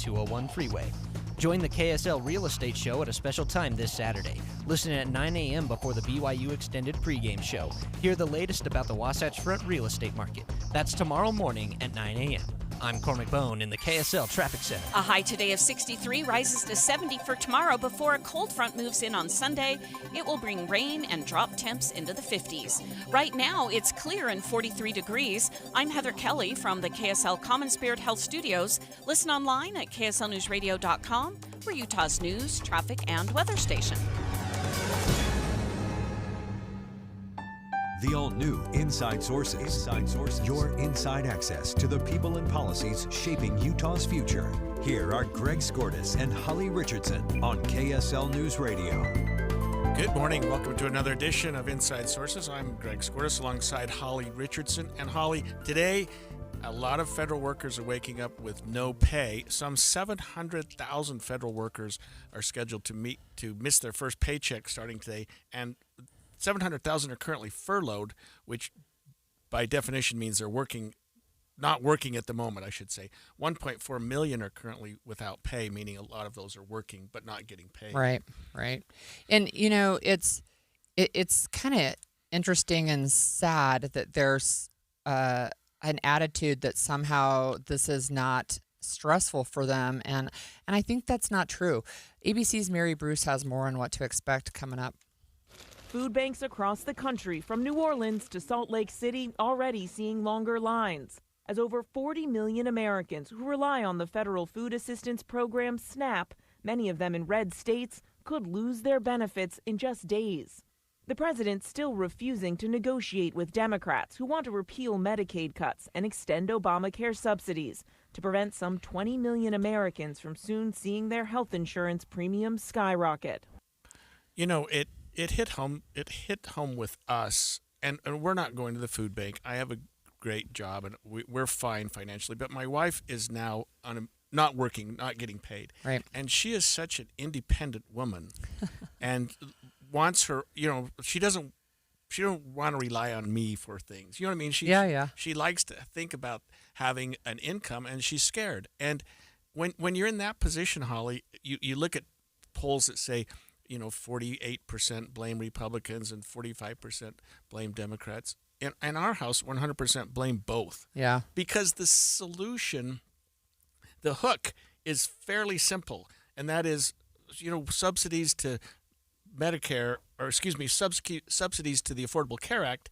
201 freeway. Join the KSL Real Estate Show at a special time this Saturday. Listen at 9 a.m. before the BYU Extended pregame show. Hear the latest about the Wasatch Front real estate market. That's tomorrow morning at 9 a.m. I'm Cormac Bone in the KSL Traffic Center. A high today of 63 rises to 70 for tomorrow before a cold front moves in on Sunday. It will bring rain and drop temps into the 50s. Right now, it's clear and 43 degrees. I'm Heather Kelly from the KSL Common Spirit Health Studios. Listen online at kslnewsradio.com for Utah's news, traffic, and weather station. The all-new Inside Sources. Your inside access to the people and policies shaping Utah's future. Here are Greg Skordas and Holly Richardson on KSL News Radio. Good morning. Welcome to another edition of Inside Sources. I'm Greg Skordas alongside Holly Richardson. And Holly, today, a lot of federal workers are waking up with no pay. Some 700,000 federal workers are scheduled to miss their first paycheck starting today, and 700,000 are currently furloughed, which by definition means they're not working at the moment, I should say. 1.4 million are currently without pay, meaning a lot of those are working but not getting paid. Right. And, you know, it's kind of interesting and sad that there's an attitude that somehow this is not stressful for them. And I think that's not true. ABC's Mary Bruce has more on what to expect coming up. Food banks across the country, from New Orleans to Salt Lake City, already seeing longer lines, as over 40 million Americans who rely on the federal food assistance program SNAP, many of them in red states, could lose their benefits in just days. The president still refusing to negotiate with Democrats who want to repeal Medicaid cuts and extend Obamacare subsidies to prevent some 20 million Americans from soon seeing their health insurance premiums skyrocket. You know, it hit home with us, and we're not going to the food bank. I have a great job, and we're fine financially, but my wife is now not working, not getting paid. Right. And she is such an independent woman and wants her, she don't want to rely on me for things. You know what I mean? She likes to think about having an income, and she's scared. And when you're in that position, Holly, you look at polls that say, 48% blame Republicans and 45% blame Democrats. In our house, 100% blame both. Yeah. Because the solution, the hook, is fairly simple, and that is, subsidies to Medicare, subsidies to the Affordable Care Act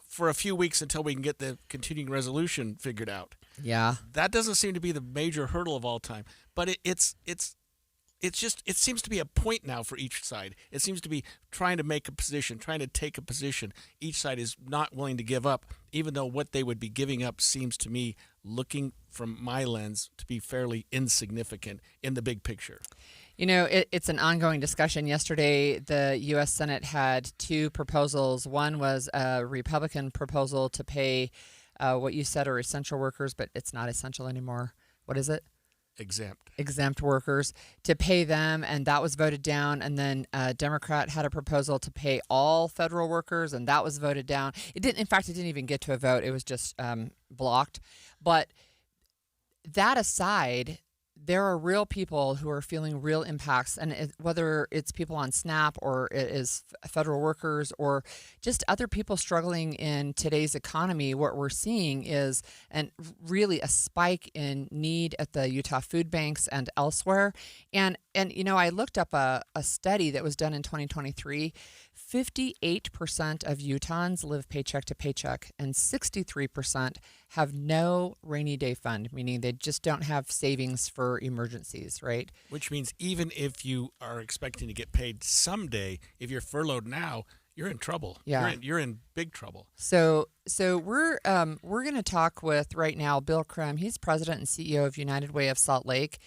for a few weeks until we can get the continuing resolution figured out. Yeah. That doesn't seem to be the major hurdle of all time, but it seems to be a point now for each side. It seems to be trying to take a position. Each side is not willing to give up, even though what they would be giving up seems to me, looking from my lens, to be fairly insignificant in the big picture. It's an ongoing discussion. Yesterday, the U.S. Senate had two proposals. One was a Republican proposal to pay what you said are essential workers, but it's not essential anymore. What is it? Exempt workers, to pay them, and that was voted down. And then a Democrat had a proposal to pay all federal workers, and that was voted down. It didn't even get to a vote. It was just blocked. But that aside, there are real people who are feeling real impacts, and whether it's people on SNAP or it is federal workers or just other people struggling in today's economy, what we're seeing is really a spike in need at the Utah food banks and elsewhere. And I looked up a study that was done in 2023. 58% of Utahns live paycheck to paycheck, and 63% have no rainy day fund, meaning they just don't have savings for emergencies, right? Which means even if you are expecting to get paid someday, if you're furloughed now, you're in trouble. Yeah. You're in big trouble. So we're going to talk with right now Bill Krim. He's president and CEO of United Way of Salt Lake.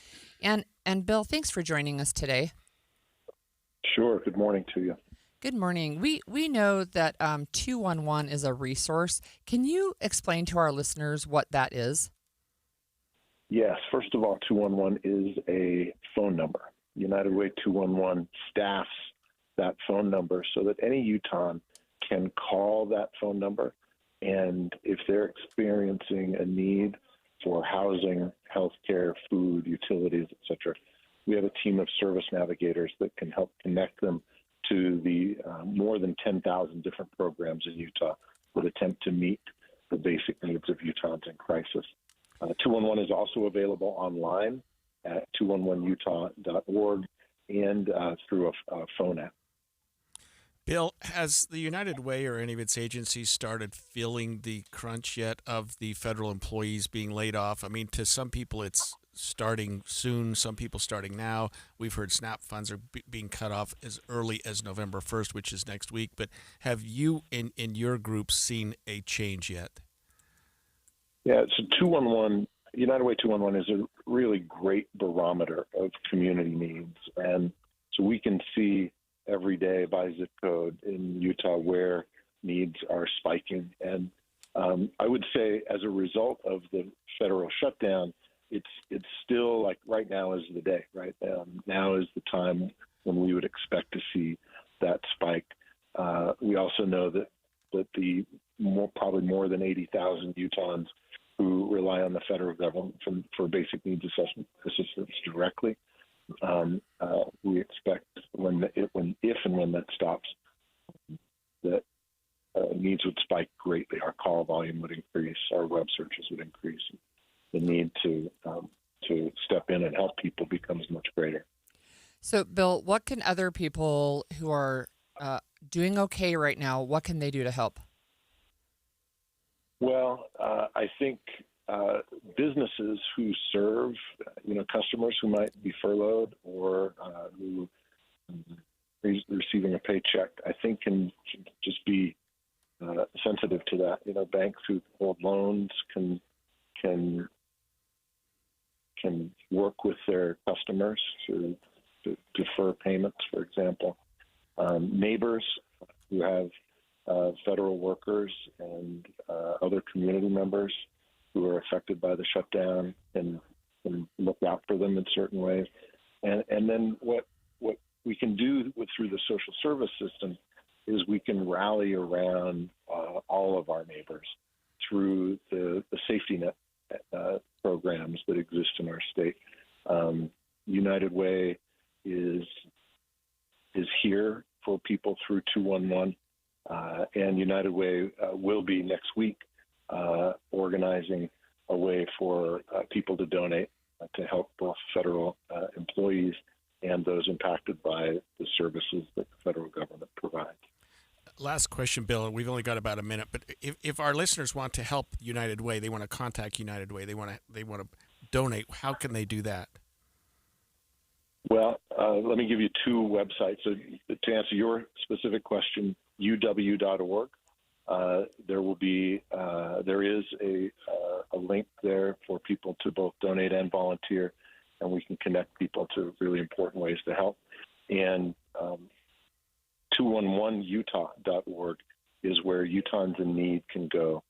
And Bill, thanks for joining us today. Sure. Good morning to you. Good morning. We know that 211 is a resource. Can you explain to our listeners what that is? Yes. First of all, 211 is a phone number. United Way 211 staffs that phone number so that any Utahn can call that phone number, and if they're experiencing a need for housing, healthcare, food, utilities, etc. We have a team of service navigators that can help connect them to the more than 10,000 different programs in Utah that attempt to meet the basic needs of Utahns in crisis. 211 is also available online at 211utah.org and through a phone app. Bill, has the United Way or any of its agencies started feeling the crunch yet of the federal employees being laid off? I mean, to some people it's starting soon, some people starting now. We've heard SNAP funds are being cut off as early as November 1st, which is next week. But have you in your group seen a change yet? Yeah, so 211, United Way 211 is a really great barometer of community needs. And so we can see every day by zip code in Utah where needs are spiking. And I would say as a result of the federal shutdown, it's still like right now is the day, right? Now is the time when we would expect to see that spike. We also know that the probably more than 80,000 Utahns who rely on the federal government for basic needs assistance directly. We expect if and when that stops, that needs would spike greatly. Our call volume would increase, our web searches would increase. The need to step in and help people becomes much greater. So, Bill, what can other people who are doing okay right now, what can they do to help? Well, I think businesses who serve, customers who might be furloughed or who are receiving a paycheck, I think can just be sensitive to that. Banks who hold loans can work with their customers to defer payments, for example. Neighbors who have federal workers and other community members who are affected by the shutdown and look out for them in certain ways. And then what we can do through the social service system is we can rally around all of our neighbors through the safety net programs that exist in our state. United Way is here for people through 211. And United Way will be next week organizing a way for people to donate to help both federal employees and those impacted by the services that the federal government provides. Last question, Bill. We've only got about a minute, but if our listeners want to help United Way, they want to contact United Way, they want to donate, how can they do that? Well, let me give you two websites. So to answer your specific question, uw.org. There is a link there for people to both donate and volunteer, and we can connect people to really important ways to help. And 211utah.org is where Utahns in need can go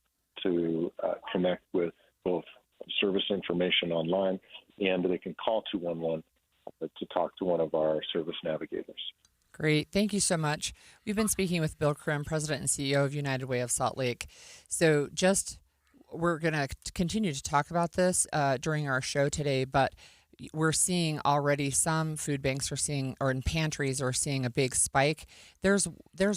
to connect with both service information online, and they can call 211 to talk to one of our service navigators. Great. Thank you so much. We've been speaking with Bill Krim, President and CEO of United Way of Salt Lake. So we're going to continue to talk about this during our show today, but we're seeing already some food banks or in pantries are seeing a big spike. There's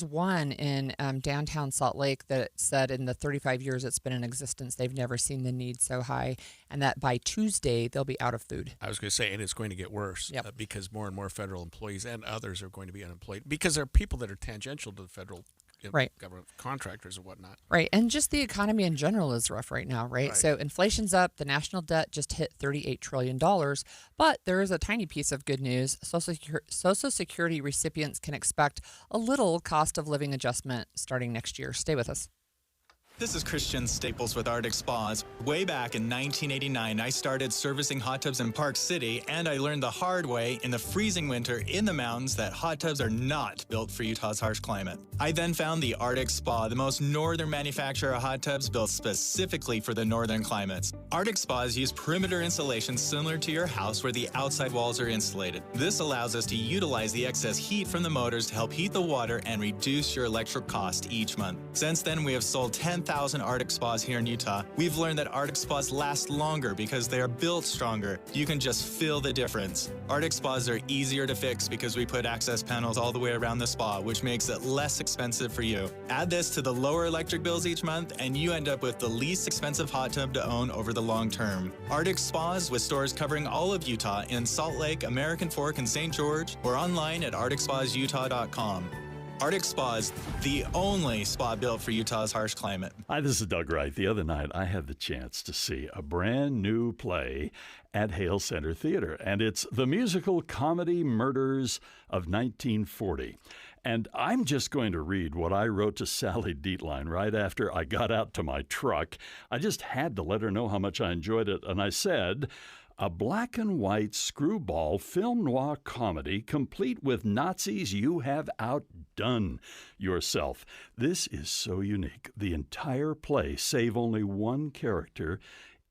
one in downtown Salt Lake that said in the 35 years it's been in existence, they've never seen the need so high, and that by Tuesday they'll be out of food. I was going to say, and it's going to get worse. Yep. Because more and more federal employees and others are going to be unemployed because there are people that are tangential to the federal right. government contractors and whatnot. Right. And just the economy in general is rough right now, right? So inflation's up. The national debt just hit $38 trillion. But there is a tiny piece of good news. Social Security recipients can expect a little cost of living adjustment starting next year. Stay with us. This is Christian Staples with Arctic Spas. Way back in 1989, I started servicing hot tubs in Park City, and I learned the hard way in the freezing winter in the mountains that hot tubs are not built for Utah's harsh climate. I then found the Arctic Spa, the most northern manufacturer of hot tubs built specifically for the northern climates. Arctic Spas use perimeter insulation similar to your house where the outside walls are insulated. This allows us to utilize the excess heat from the motors to help heat the water and reduce your electric cost each month. Since then, we have sold 10,000 10,000 Arctic spas here in Utah, we've learned that Arctic spas last longer because they are built stronger. You can just feel the difference. Arctic spas are easier to fix because we put access panels all the way around the spa, which makes it less expensive for you. Add this to the lower electric bills each month, and you end up with the least expensive hot tub to own over the long term. Arctic Spas, with stores covering all of Utah in Salt Lake, American Fork, and St. George, or online at arcticspasutah.com. Arctic Spas, the only spa built for Utah's harsh climate. Hi, this is Doug Wright. The other night, I had the chance to see a brand new play at Hale Center Theater, and it's the musical comedy Murders of 1940. And I'm just going to read what I wrote to Sally Dietlein right after I got out to my truck. I just had to let her know how much I enjoyed it, and I said, a black and white screwball film noir comedy complete with Nazis. You have outdone yourself. This is so unique. The entire play, save only one character,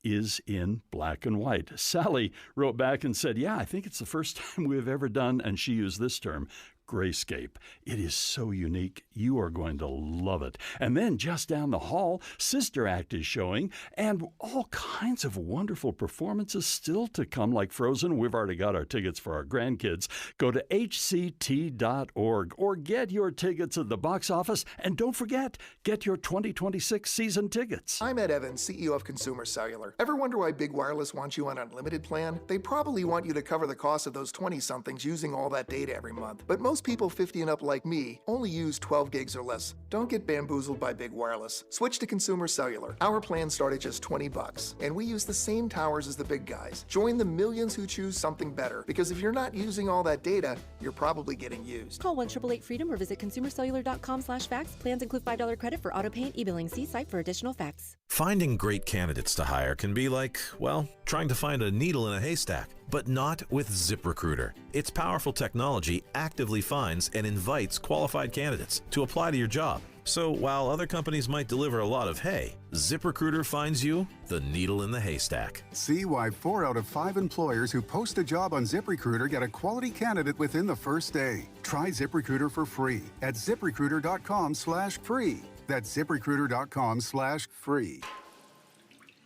is in black and white. Sally wrote back and said, yeah, I think it's the first time we've ever done, and she used this term, grayscape. It is so unique. You are going to love it. And then just down the hall, Sister Act is showing, and all kinds of wonderful performances still to come, like Frozen. We've already got our tickets for our grandkids. Go to hct.org or get your tickets at the box office. And don't forget, get your 2026 season tickets. I'm Ed Evans, CEO of Consumer Cellular. Ever wonder why Big Wireless wants you on an unlimited plan? They probably want you to cover the cost of those 20-somethings using all that data every month. But most people 50 and up like me only use 12 gigs or less. Don't get bamboozled by Big Wireless. Switch to Consumer Cellular. Our plans start at just $20, and we use the same towers as the big guys. Join the millions who choose something better, because if you're not using all that data, you're probably getting used. Call 1-888-FREEDOM or visit consumercellular.com/facts. Plans include $5 credit for auto pay and e-billing. See site for additional facts. Finding great candidates to hire can be like, well, trying to find a needle in a haystack. But not with ZipRecruiter. Its powerful technology actively finds and invites qualified candidates to apply to your job. So while other companies might deliver a lot of hay, ZipRecruiter finds you the needle in the haystack. See why 4 out of 5 employers who post a job on ZipRecruiter get a quality candidate within the first day. Try ZipRecruiter for free at ZipRecruiter.com/free. That's ZipRecruiter.com/free.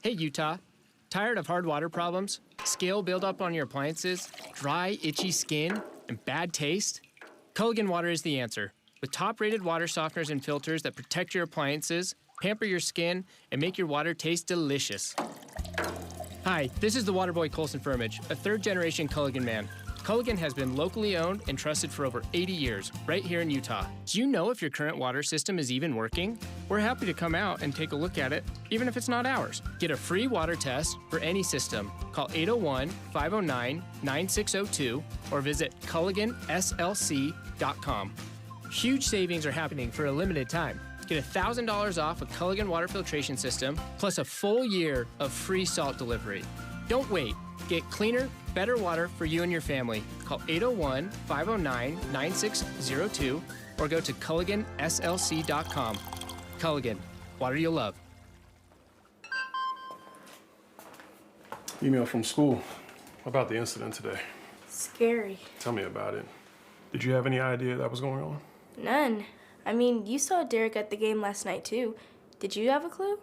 Hey, Utah. Tired of hard water problems, scale buildup on your appliances, dry, itchy skin, and bad taste? Culligan Water is the answer. With top-rated water softeners and filters that protect your appliances, pamper your skin, and make your water taste delicious. Hi, this is the Waterboy Colson Firmage, a third-generation Culligan man. Culligan has been locally owned and trusted for over 80 years, right here in Utah. Do you know if your current water system is even working? We're happy to come out and take a look at it, even if it's not ours. Get a free water test for any system. Call 801-509-9602 or visit CulliganSLC.com. Huge savings are happening for a limited time. Get $1,000 off a Culligan water filtration system, plus a full year of free salt delivery. Don't wait. Get cleaner, better water for you and your family. Call 801-509-9602 or go to CulliganSLC.com. Culligan, water you'll love. Email from school about the incident today. Scary. Tell me about it. Did you have any idea that was going on? None. I mean, you saw Derek at the game last night, too. Did you have a clue?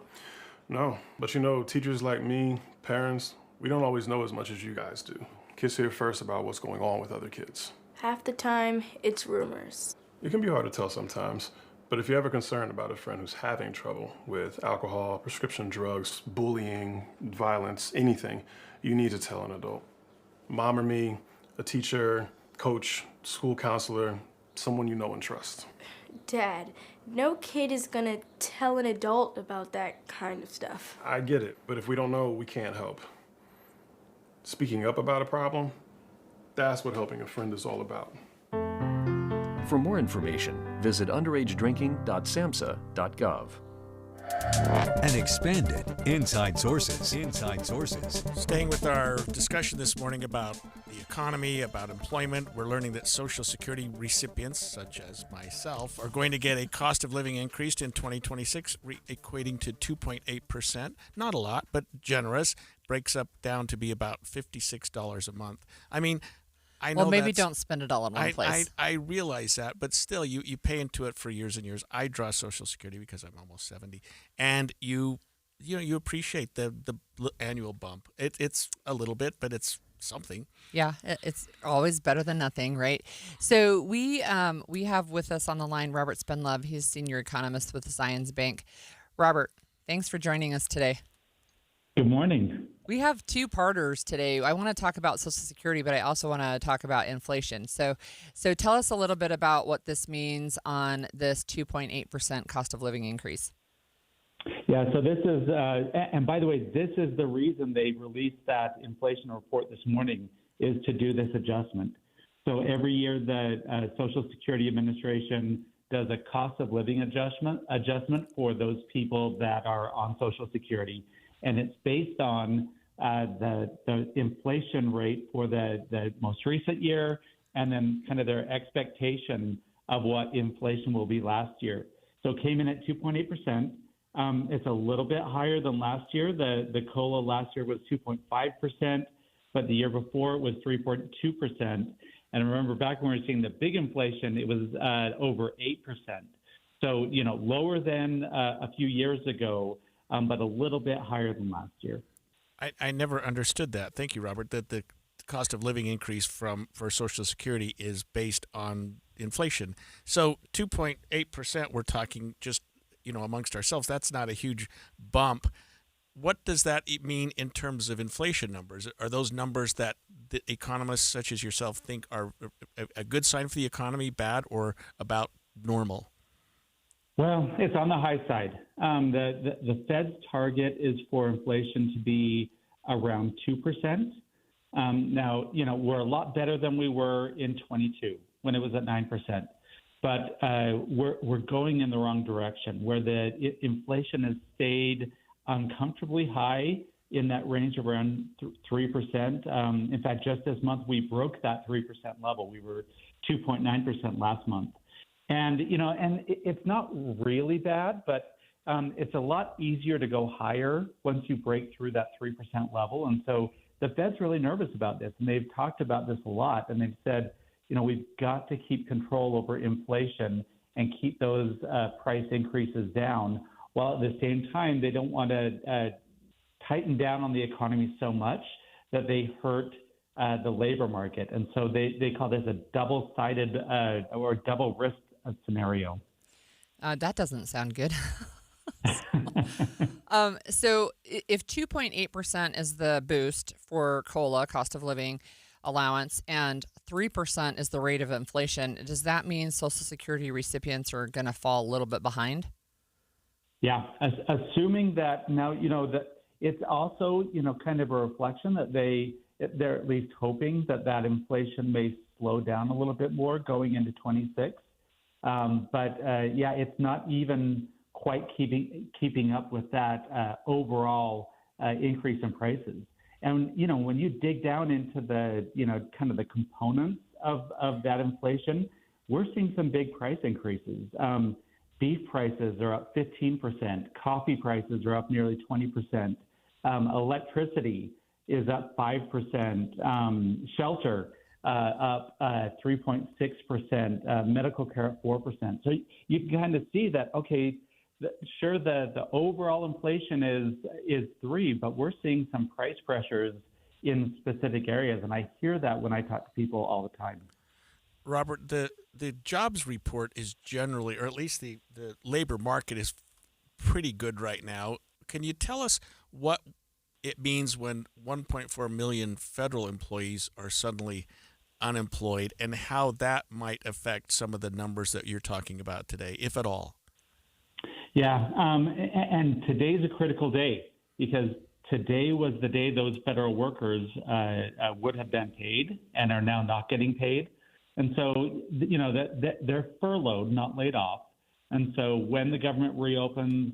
No, but you know, teachers like me, parents, we don't always know as much as you guys do. Kids hear first about what's going on with other kids. Half the time, it's rumors. It can be hard to tell sometimes, but if you're ever concerned about a friend who's having trouble with alcohol, prescription drugs, bullying, violence, anything, you need to tell an adult. Mom or me, a teacher, coach, school counselor, someone you know and trust. Dad, no kid is gonna tell an adult about that kind of stuff. I get it, but if we don't know, we can't help. Speaking up about a problem, that's what helping a friend is all about. For more information, visit underagedrinking.samhsa.gov. An expanded Inside Sources. Inside Sources. Staying with our discussion this morning about the economy, about employment, we're learning that Social Security recipients, such as myself, are going to get a cost of living increase in 2026, equating to 2.8%. Not a lot, but generous. Breaks up down to be about $56 a month. I mean, I know. Well, maybe don't spend it all in one place. I realize that, but still, you pay into it for years and years. I draw Social Security because I'm almost 70, and you appreciate the annual bump. It's a little bit, but it's something. Yeah, it's always better than nothing, right? So we have with us on the line Robert Spendlove. He's senior economist with the Zions Bank. Robert, thanks for joining us today. Good morning. We have two-parters today. I want to talk about Social Security, but I also want to talk about inflation. So tell us a little bit about what this means on this 2.8% cost of living increase. Yeah, so this is, and by the way, this is the reason they released that inflation report this morning, is to do this adjustment. So every year the Social Security Administration does a cost of living adjustment for those people that are on Social Security. And it's based on the inflation rate for the most recent year, and then kind of their expectation of what inflation will be last year. So it came in at 2.8%. It's a little bit higher than last year. The COLA last year was 2.5%, but the year before it was 3.2%. And remember, back when we were seeing the big inflation, it was over 8%. So, lower than a few years ago, but a little bit higher than last year. I never understood that. Thank you, Robert. That the cost of living increase for Social Security is based on inflation. So 2.8%, we're talking just, amongst ourselves. That's not a huge bump. What does that mean in terms of inflation numbers? Are those numbers that the economists such as yourself think are a good sign for the economy, bad, or about normal? Well, it's on the high side. The Fed's target is for inflation to be around 2%. Now, we're a lot better than we were in 22 when it was at 9%. But we're going in the wrong direction, where the inflation has stayed uncomfortably high in that range of around 3%. In fact, just this month, we broke that 3% level. We were 2.9% last month. And, and it's not really bad, but it's a lot easier to go higher once you break through that 3% level. And so the Fed's really nervous about this, and they've talked about this a lot. And they've said, we've got to keep control over inflation and keep those price increases down, while at the same time, they don't want to tighten down on the economy so much that they hurt the labor market. And so they call this a double-sided or double risk scenario. That doesn't sound good. So if 2.8% is the boost for COLA, cost of living allowance, and 3% is the rate of inflation, does that mean Social Security recipients are going to fall a little bit behind? Yeah, assuming that now, that it's also, kind of a reflection that they're at least hoping that inflation may slow down a little bit more going into 26. But it's not even quite keeping up with that overall increase in prices. And, when you dig down into the, kind of the components of that inflation, we're seeing some big price increases. Beef prices are up 15%. Coffee prices are up nearly 20%. Electricity is up 5%. Shelter up 3.6%. Medical care up 4%. So you can kind of see that, okay, sure, the overall inflation is 3%, but we're seeing some price pressures in specific areas, and I hear that when I talk to people all the time. Robert, the jobs report is generally, or at least the labor market is pretty good right now. Can you tell us what it means when 1.4 million federal employees are suddenly unemployed, and how that might affect some of the numbers that you're talking about today, if at all? Yeah, and today's a critical day, because today was the day those federal workers would have been paid and are now not getting paid. And so, they're furloughed, not laid off. And so when the government reopens,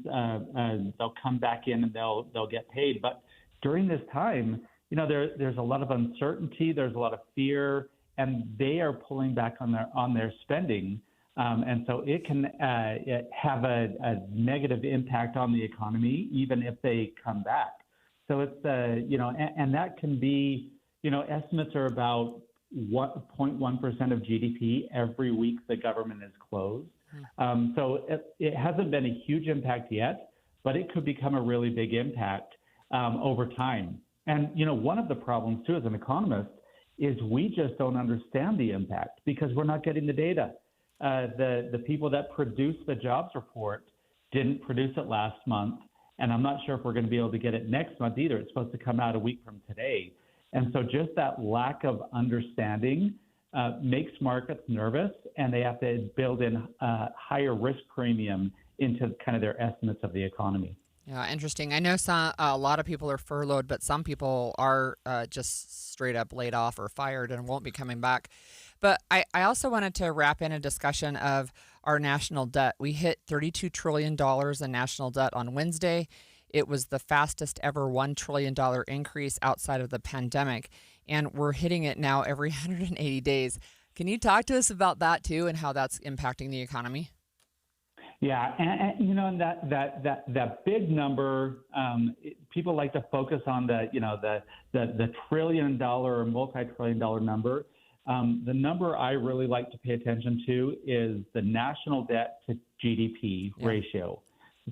they'll come back in and they'll get paid. But during this time, there's a lot of uncertainty, there's a lot of fear, and they are pulling back on their spending. And so it can have a negative impact on the economy, even if they come back. So it's, and that can be, estimates are about, 0.1% of GDP every week the government is closed. So it hasn't been a huge impact yet, but it could become a really big impact over time. And, one of the problems, too, as an economist, is we just don't understand the impact because we're not getting the data. The people that produced the jobs report didn't produce it last month, and I'm not sure if we're going to be able to get it next month either. It's supposed to come out a week from today. And so just that lack of understanding makes markets nervous, and they have to build in higher risk premium into kind of their estimates of the economy. Yeah, interesting. I know a lot of people are furloughed, but some people are just straight up laid off or fired and won't be coming back. But I also wanted to wrap in a discussion of our national debt. We hit $32 trillion in national debt on Wednesday. It was the fastest ever $1 trillion increase outside of the pandemic, and we're hitting it now every 180 days. Can you talk to us about that too and how that's impacting the economy? Yeah, and that big number, people like to focus on the trillion-dollar or multi-trillion-dollar number. The number I really like to pay attention to is the national debt to GDP ratio.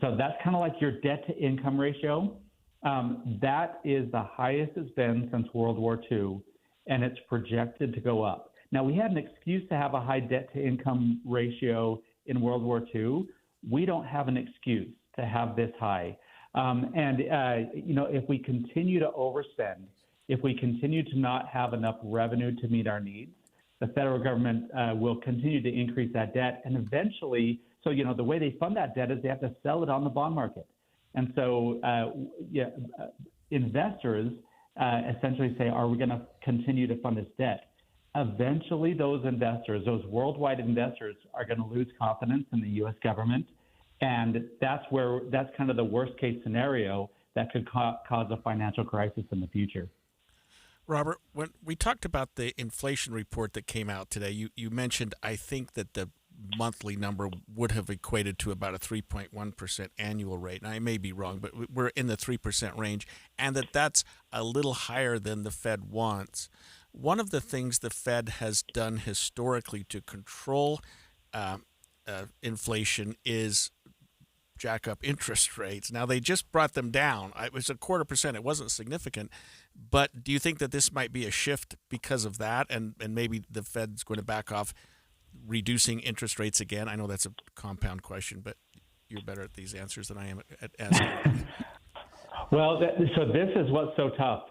So that's kind of like your debt to income ratio. That is the highest it's been since World War II, and it's projected to go up. Now, we had an excuse to have a high debt to income ratio in World War II. We don't have an excuse to have this high. If we continue to overspend, if we continue to not have enough revenue to meet our needs, the federal government will continue to increase that debt. And eventually, the way they fund that debt is they have to sell it on the bond market. And so investors essentially say, are we going to continue to fund this debt? Eventually, those investors, those worldwide investors, are going to lose confidence in the U.S. government. And that's kind of the worst case scenario that could cause a financial crisis in the future. Robert, when we talked about the inflation report that came out today, you mentioned, I think, that the monthly number would have equated to about a 3.1% annual rate. And I may be wrong, but we're in the 3% range, and that's a little higher than the Fed wants. One of the things the Fed has done historically to control inflation is jack up interest rates. Now, they just brought them down. It was 0.25%. It wasn't significant. But do you think that this might be a shift because of that, and maybe the Fed's going to back off reducing interest rates again? I know that's a compound question, but you're better at these answers than I am at asking. Well, so this is what's so tough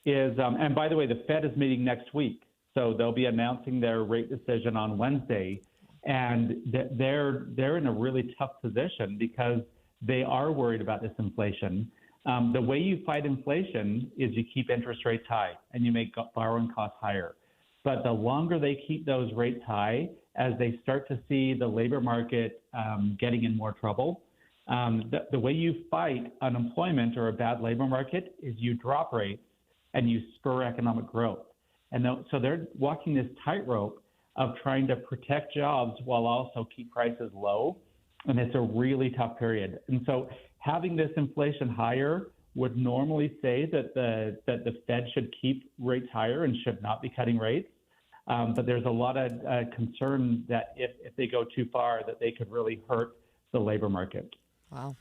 is, and by the way, the Fed is meeting next week. So they'll be announcing their rate decision on Wednesday. And they're in a really tough position because they are worried about this inflation. The way you fight inflation is you keep interest rates high and you make borrowing costs higher. But the longer they keep those rates high, as they start to see the labor market getting in more trouble, the way you fight unemployment or a bad labor market is you drop rates and you spur economic growth. And so they're walking this tightrope of trying to protect jobs while also keep prices low. And it's a really tough period. And so having this inflation higher would normally say that the Fed should keep rates higher and should not be cutting rates. But there's a lot of concern that if they go too far, that they could really hurt the labor market. Wow.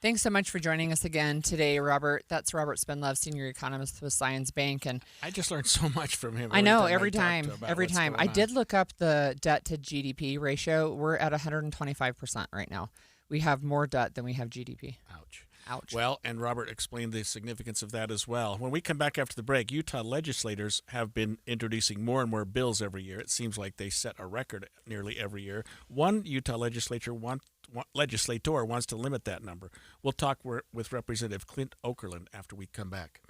Thanks so much for joining us again today, Robert. That's Robert Spendlove, Senior Economist with Science Bank. And I just learned so much from him. I know, every time. I did look up the debt to GDP ratio. We're at 125% right now. We have more debt than we have GDP. Ouch. Well, and Robert explained the significance of that as well. When we come back after the break, Utah legislators have been introducing more and more bills every year. It seems like they set a record nearly every year. One Utah legislator wants to limit that number. We'll talk with Representative Clint Okerlund after we come back.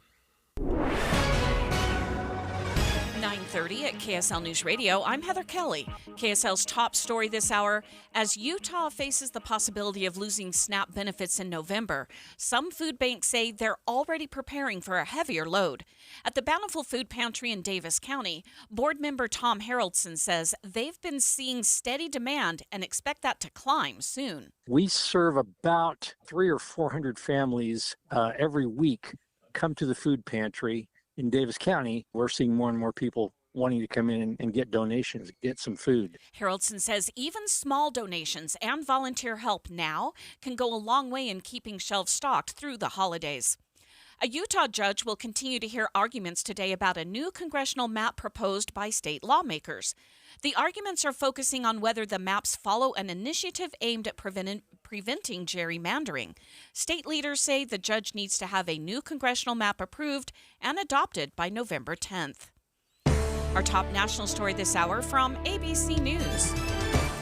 9:30 at KSL News Radio. I'm Heather Kelly. KSL's top story this hour: as Utah faces the possibility of losing SNAP benefits in November, some food banks say they're already preparing for a heavier load. At the Bountiful Food Pantry in Davis County, board member Tom Haroldson says they've been seeing steady demand and expect that to climb soon. We serve about 300 or 400 families every week come to the food pantry. In Davis County, we're seeing more and more people wanting to come in and get donations, get some food. Haraldson says even small donations and volunteer help now can go a long way in keeping shelves stocked through the holidays. A Utah judge will continue to hear arguments today about a new congressional map proposed by state lawmakers. The arguments are focusing on whether the maps follow an initiative aimed at preventing gerrymandering. State leaders say the judge needs to have a new congressional map approved and adopted by November 10th. Our top national story this hour from ABC News.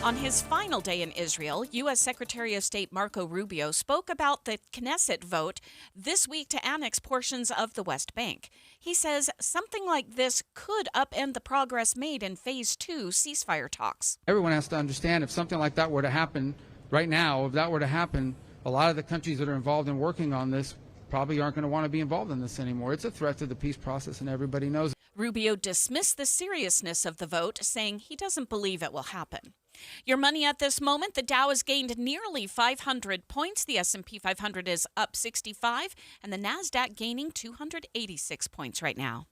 On his final day in Israel, U.S. Secretary of State Marco Rubio spoke about the Knesset vote this week to annex portions of the West Bank. He says something like this could upend the progress made in Phase 2 ceasefire talks. Everyone has to understand if something like that were to happen right now, if that were to happen, a lot of the countries that are involved in working on this probably aren't going to want to be involved in this anymore. It's a threat to the peace process, and everybody knows it. Rubio dismissed the seriousness of the vote, saying he doesn't believe it will happen. Your money at this moment, the Dow has gained nearly 500 points. The S&P 500 is up 65, and the NASDAQ gaining 286 points right now.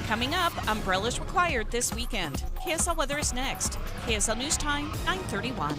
Coming up, umbrellas required this weekend. KSL weather is next. KSL News Time, 9:31.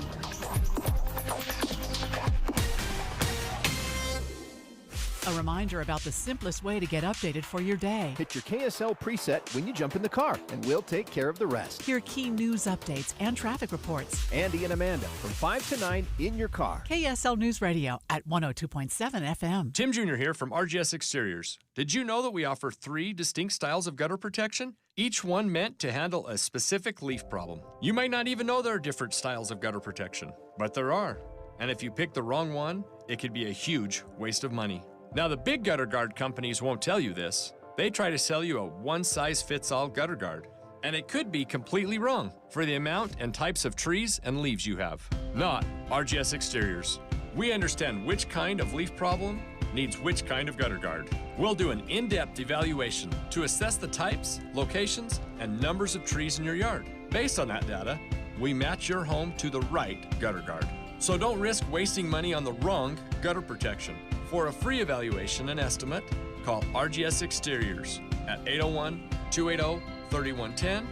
A reminder about the simplest way to get updated for your day. Hit your KSL preset when you jump in the car, and we'll take care of the rest. Hear key news updates and traffic reports. Andy and Amanda from 5 to 9 in your car. KSL News Radio at 102.7 FM. Tim Jr. here from RGS Exteriors. Did you know that we offer 3 distinct styles of gutter protection? Each one meant to handle a specific leaf problem. You might not even know there are different styles of gutter protection, but there are. And if you pick the wrong one, it could be a huge waste of money. Now, the big gutter guard companies won't tell you this. They try to sell you a one-size-fits-all gutter guard. And it could be completely wrong for the amount and types of trees and leaves you have. Not RGS Exteriors. We understand which kind of leaf problem needs which kind of gutter guard. We'll do an in-depth evaluation to assess the types, locations, and numbers of trees in your yard. Based on that data, we match your home to the right gutter guard. So don't risk wasting money on the wrong gutter protection. For a free evaluation and estimate, call RGS Exteriors at 801-280-3110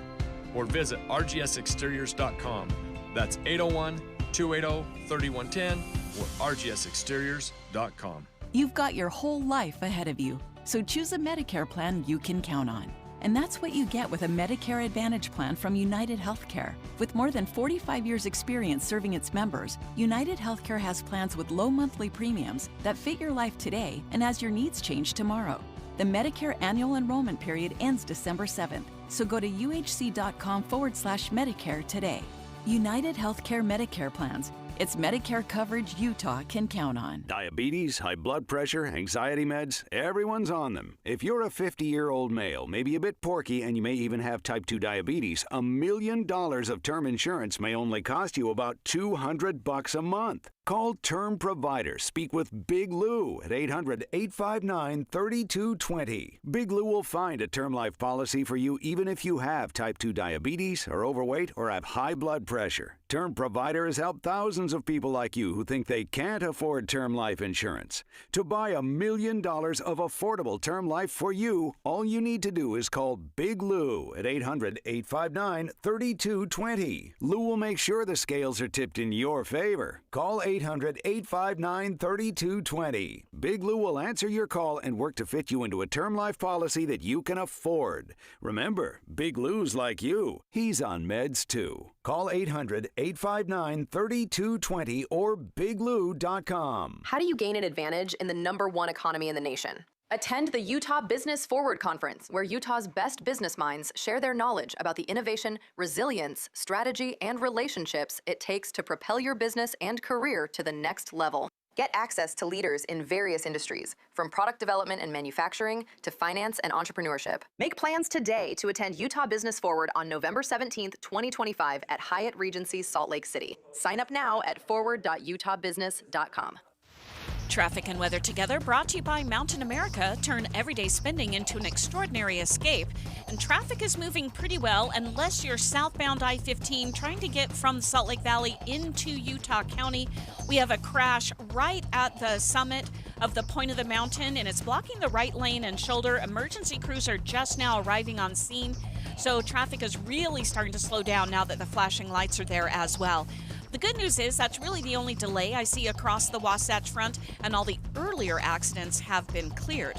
or visit rgsexteriors.com. That's 801-280-3110 or rgsexteriors.com. You've got your whole life ahead of you, so choose a Medicare plan you can count on. And that's what you get with a Medicare Advantage plan from United Healthcare. With more than 45 years' experience serving its members, United Healthcare has plans with low monthly premiums that fit your life today and as your needs change tomorrow. The Medicare annual enrollment period ends December 7th, so go to uhc.com/Medicare today. United Healthcare Medicare plans. It's Medicare coverage Utah can count on. Diabetes, high blood pressure, anxiety meds, everyone's on them. If you're a 50-year-old male, maybe a bit porky, and you may even have type 2 diabetes, $1 million of term insurance may only cost you about $200 a month. Call Term Provider. Speak with Big Lou at 800-859-3220. Big Lou will find a term life policy for you even if you have type 2 diabetes, are overweight, or have high blood pressure. Term Provider has helped thousands of people like you who think they can't afford term life insurance. To buy $1 million of affordable term life for you, all you need to do is call Big Lou at 800-859-3220. Lou will make sure the scales are tipped in your favor. Call 800-859-3220. Big Lou will answer your call and work to fit you into a term life policy that you can afford. Remember, Big Lou's like you. He's on meds too. Call 800-859-3220 or biglou.com. How do you gain an advantage in the #1 economy in the nation? Attend the Utah Business Forward Conference, where Utah's best business minds share their knowledge about the innovation, resilience, strategy, and relationships it takes to propel your business and career to the next level. Get access to leaders in various industries, from product development and manufacturing to finance and entrepreneurship. Make plans today to attend Utah Business Forward on November 17th, 2025 at Hyatt Regency Salt Lake City. Sign up now at forward.utahbusiness.com. Traffic and weather together, brought to you by Mountain America. Turn everyday spending into an extraordinary escape. And traffic is moving pretty well, unless you're southbound I-15 trying to get from Salt Lake Valley into Utah County. We have a crash right at the summit of the point of the mountain, and it's blocking the right lane and shoulder. Emergency crews are just now arriving on scene, so traffic is really starting to slow down now that the flashing lights are there as well. The good news is that's really the only delay I see across the Wasatch Front, and all the earlier accidents have been cleared.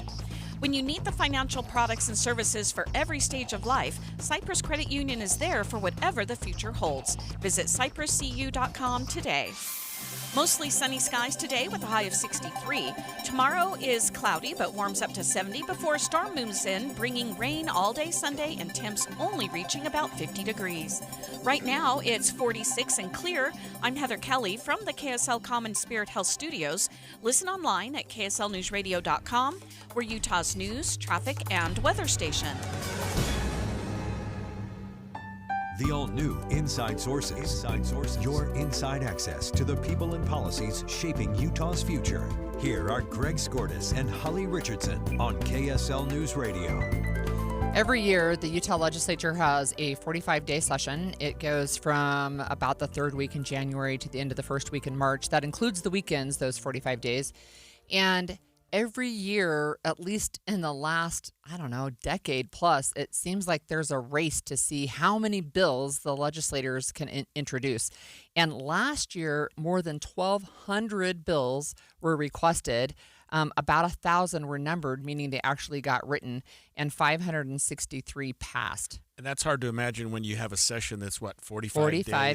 When you need the financial products and services for every stage of life, Cyprus Credit Union is there for whatever the future holds. Visit cypruscu.com today. Mostly sunny skies today with a high of 63. Tomorrow is cloudy but warms up to 70 before a storm moves in, bringing rain all day Sunday and temps only reaching about 50 degrees. Right now it's 46 and clear. I'm Heather Kelly from the KSL Common Spirit Health Studios. Listen online at kslnewsradio.com. We're Utah's news, traffic, and weather station. The all-new Inside Sources. Inside Sources. Your inside access to the people and policies shaping Utah's future. Here are Greg Skordas and Holly Richardson on KSL News Radio. Every year, the Utah legislature has a 45-day session. It goes from about the third week in January to the end of the first week in March. That includes the weekends, those 45 days. And every year, at least in the last, decade plus, it seems like there's a race to see how many bills the legislators can introduce. And last year, more than 1,200 bills were requested. About 1,000 were numbered, meaning they actually got written, and 563 passed. And that's hard to imagine when you have a session that's, 45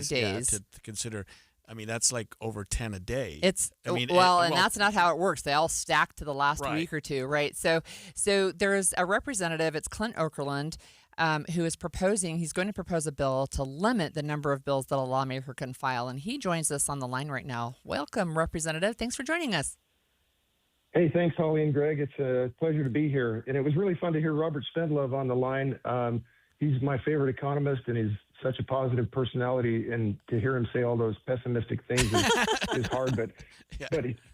days. Yeah, to consider. I mean, that's like over 10 a day. And that's not how it works. They all stack to the last week or two, right? So there's a representative, it's Clint Okerlund, who is he's going to propose a bill to limit the number of bills that a lawmaker can file. And he joins us on the line right now. Welcome, Representative. Thanks for joining us. Hey, thanks, Holly and Greg. It's a pleasure to be here. And it was really fun to hear Robert Spendlove on the line. He's my favorite economist, and he's such a positive personality, and to hear him say all those pessimistic things is hard. But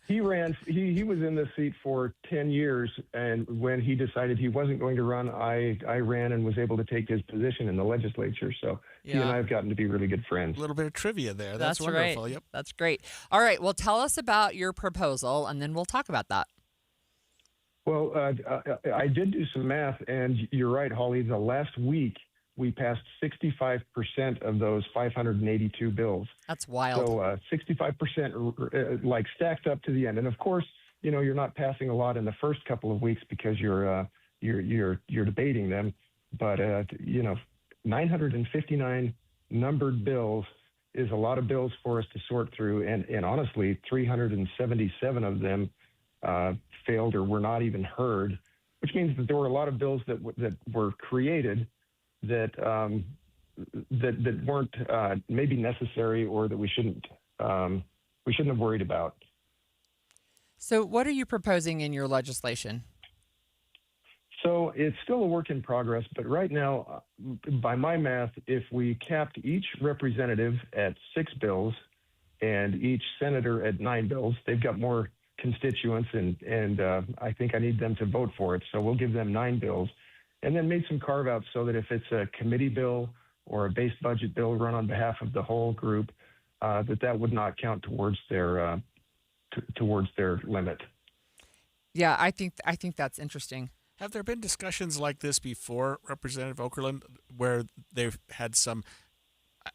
he was in this seat for 10 years, and when he decided he wasn't going to run, I ran and was able to take his position in the legislature. So he and I have gotten to be really good friends. A little bit of trivia there. That's wonderful. Right. Yep. That's great. All right. Well, tell us about your proposal, and then we'll talk about that. Well, I did do some math, and you're right, Holly. The last week, we passed 65% of those 582 bills. That's wild. So 65% stacked up to the end. And of course, you're not passing a lot in the first couple of weeks because you're debating them. But 959 numbered bills is a lot of bills for us to sort through. And honestly, 377 of them failed or were not even heard, which means that there were a lot of bills that were created that weren't maybe necessary, or that we shouldn't have worried about. So what are you proposing in your legislation? So it's still a work in progress, but right now, by my math, if we capped each representative at 6 bills and each senator at 9 bills, they've got more constituents, and I think I need them to vote for it. So we'll give them 9 bills. And then made some carve-outs so that if it's a committee bill or a base budget bill run on behalf of the whole group, that would not count towards their limit. Yeah, I think that's interesting. Have there been discussions like this before, Representative Okerlund, where they've had some,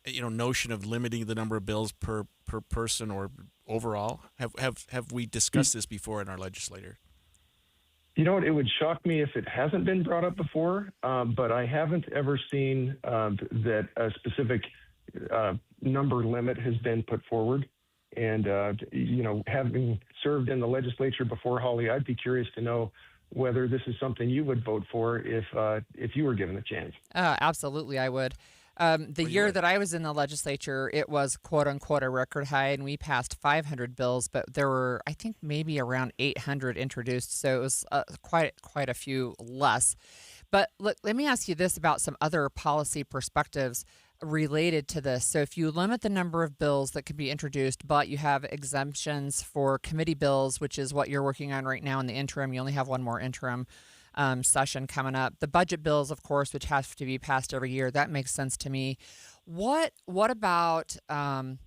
notion of limiting the number of bills per person or overall? Have we discussed this before in our legislature? You know what? It would shock me if it hasn't been brought up before, but I haven't ever seen that a specific number limit has been put forward. And, having served in the legislature before, Holly, I'd be curious to know whether this is something you would vote for if you were given the chance. Absolutely, I would. The year that I was in the legislature, it was quote unquote a record high, and we passed 500 bills, but there were, I think, maybe around 800 introduced. So it was quite a few less. But look, let me ask you this about some other policy perspectives related to this. So if you limit the number of bills that can be introduced, but you have exemptions for committee bills, which is what you're working on right now in the interim, you only have one more interim session coming up. The budget bills, of course, which have to be passed every year, that makes sense to me. What about, I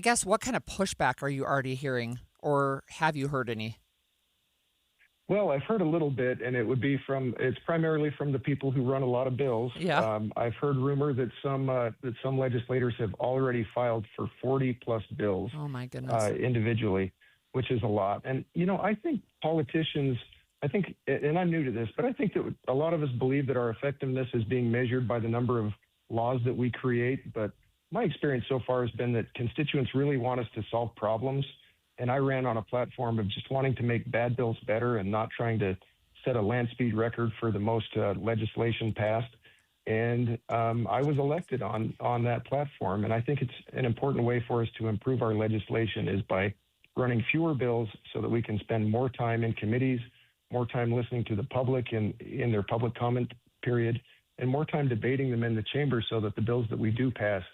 guess, what kind of pushback are you already hearing, or have you heard any? Well, I've heard a little bit, and it's primarily from the people who run a lot of bills. Yeah. I've heard rumor that some legislators have already filed for 40 plus bills. Oh my goodness. Individually, which is a lot. And, I think politicians, and I'm new to this, but I think that a lot of us believe that our effectiveness is being measured by the number of laws that we create. But my experience so far has been that constituents really want us to solve problems. And I ran on a platform of just wanting to make bad bills better and not trying to set a land speed record for the most legislation passed. And I was elected on that platform. And I think it's an important way for us to improve our legislation is by running fewer bills so that we can spend more time in committees, more time listening to the public in their public comment period, and more time debating them in the chamber so that the bills that we do pass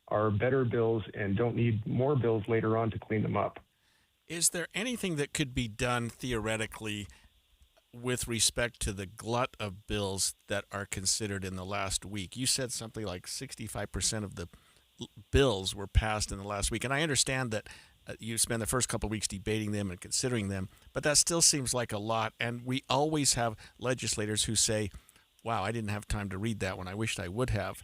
are better bills and don't need more bills later on to clean them up. Is there anything that could be done theoretically with respect to the glut of bills that are considered in the last week? You said something like 65% of the bills were passed in the last week. And I understand that you spend the first couple of weeks debating them and considering them, but that still seems like a lot. And we always have legislators who say, wow, I didn't have time to read that one. I wished I would have.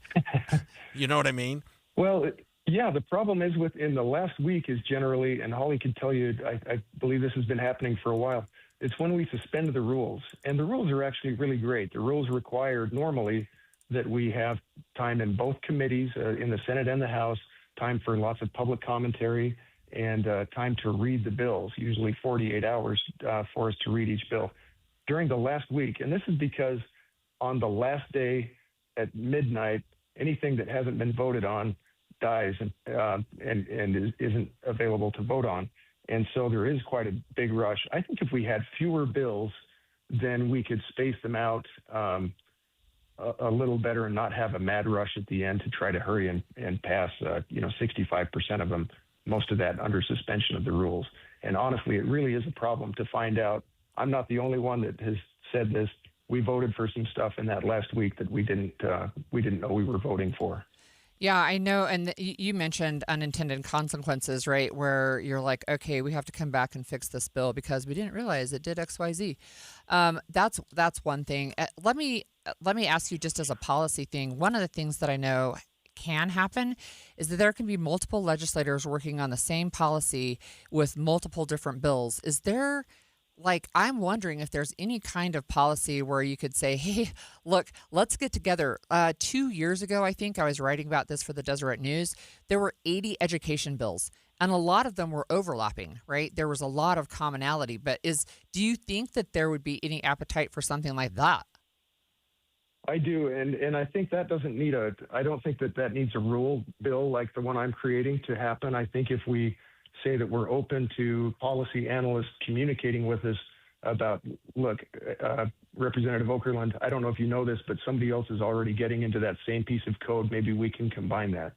You know what I mean? Well, yeah, the problem is within the last week is generally, and Holly can tell you, I believe this has been happening for a while, it's when we suspend the rules. And the rules are actually really great. The rules require normally that we have time in both committees, in the Senate and the House, time for lots of public commentary, and time to read the bills, usually 48 hours for us to read each bill. During the last week, and this is because on the last day at midnight, anything that hasn't been voted on dies and isn't available to vote on. And so there is quite a big rush. I think if we had fewer bills, then we could space them out a little better and not have a mad rush at the end to try to hurry and pass 65% of them, most of that under suspension of the rules. And honestly, it really is a problem to find out. I'm not the only one that has said this. We voted for some stuff in that last week that we didn't know we were voting for. Yeah, I know. And you mentioned unintended consequences, right? Where you're like, okay, we have to come back and fix this bill because we didn't realize it did X, Y, Z. That's one thing. Let me ask you, just as a policy thing, one of the things that I know can happen is that there can be multiple legislators working on the same policy with multiple different bills. Is there, I'm wondering if there's any kind of policy where you could say, hey, look, let's get together. 2 years ago, I think I was writing about this for the Deseret News. There were 80 education bills, and a lot of them were overlapping, right? There was a lot of commonality. But do you think that there would be any appetite for something like that? I do, and I think that doesn't need I don't think that needs a rule bill like the one I'm creating to happen. I think if we say that we're open to policy analysts communicating with us about, look, Representative Okerlund, I don't know if you know this, but somebody else is already getting into that same piece of code. Maybe we can combine that.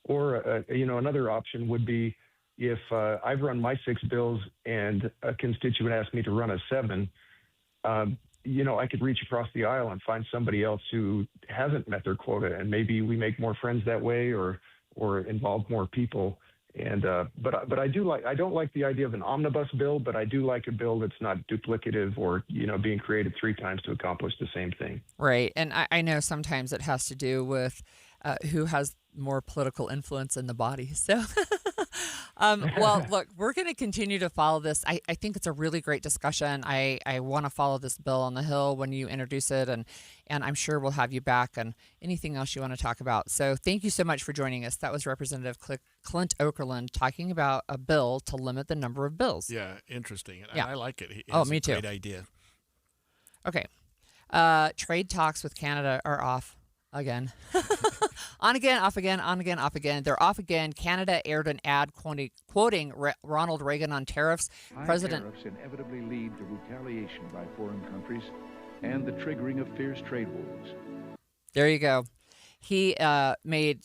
Or, another option would be if I've run my 6 bills and a constituent asked me to run a 7, I could reach across the aisle and find somebody else who hasn't met their quota, and maybe we make more friends that way or involve more people. And but I don't like the idea of an omnibus bill, but I do like a bill that's not duplicative or being created 3 times to accomplish the same thing. Right, and I know sometimes it has to do with who has more political influence in the body. So, well, look, we're going to continue to follow this. I think it's a really great discussion. I want to follow this bill on the Hill when you introduce it, and I'm sure we'll have you back on anything else you want to talk about. So thank you so much for joining us. That was Representative Clint Okerlund talking about a bill to limit the number of bills. Yeah, interesting. Yeah. I like it. Me too. Great idea. Okay. Trade talks with Canada are off again. On again, off again, on again, off again. They're off again. Canada aired an ad quoting Ronald Reagan on tariffs. Tariffs inevitably lead to retaliation by foreign countries and the triggering of fierce trade wars. There you go. He made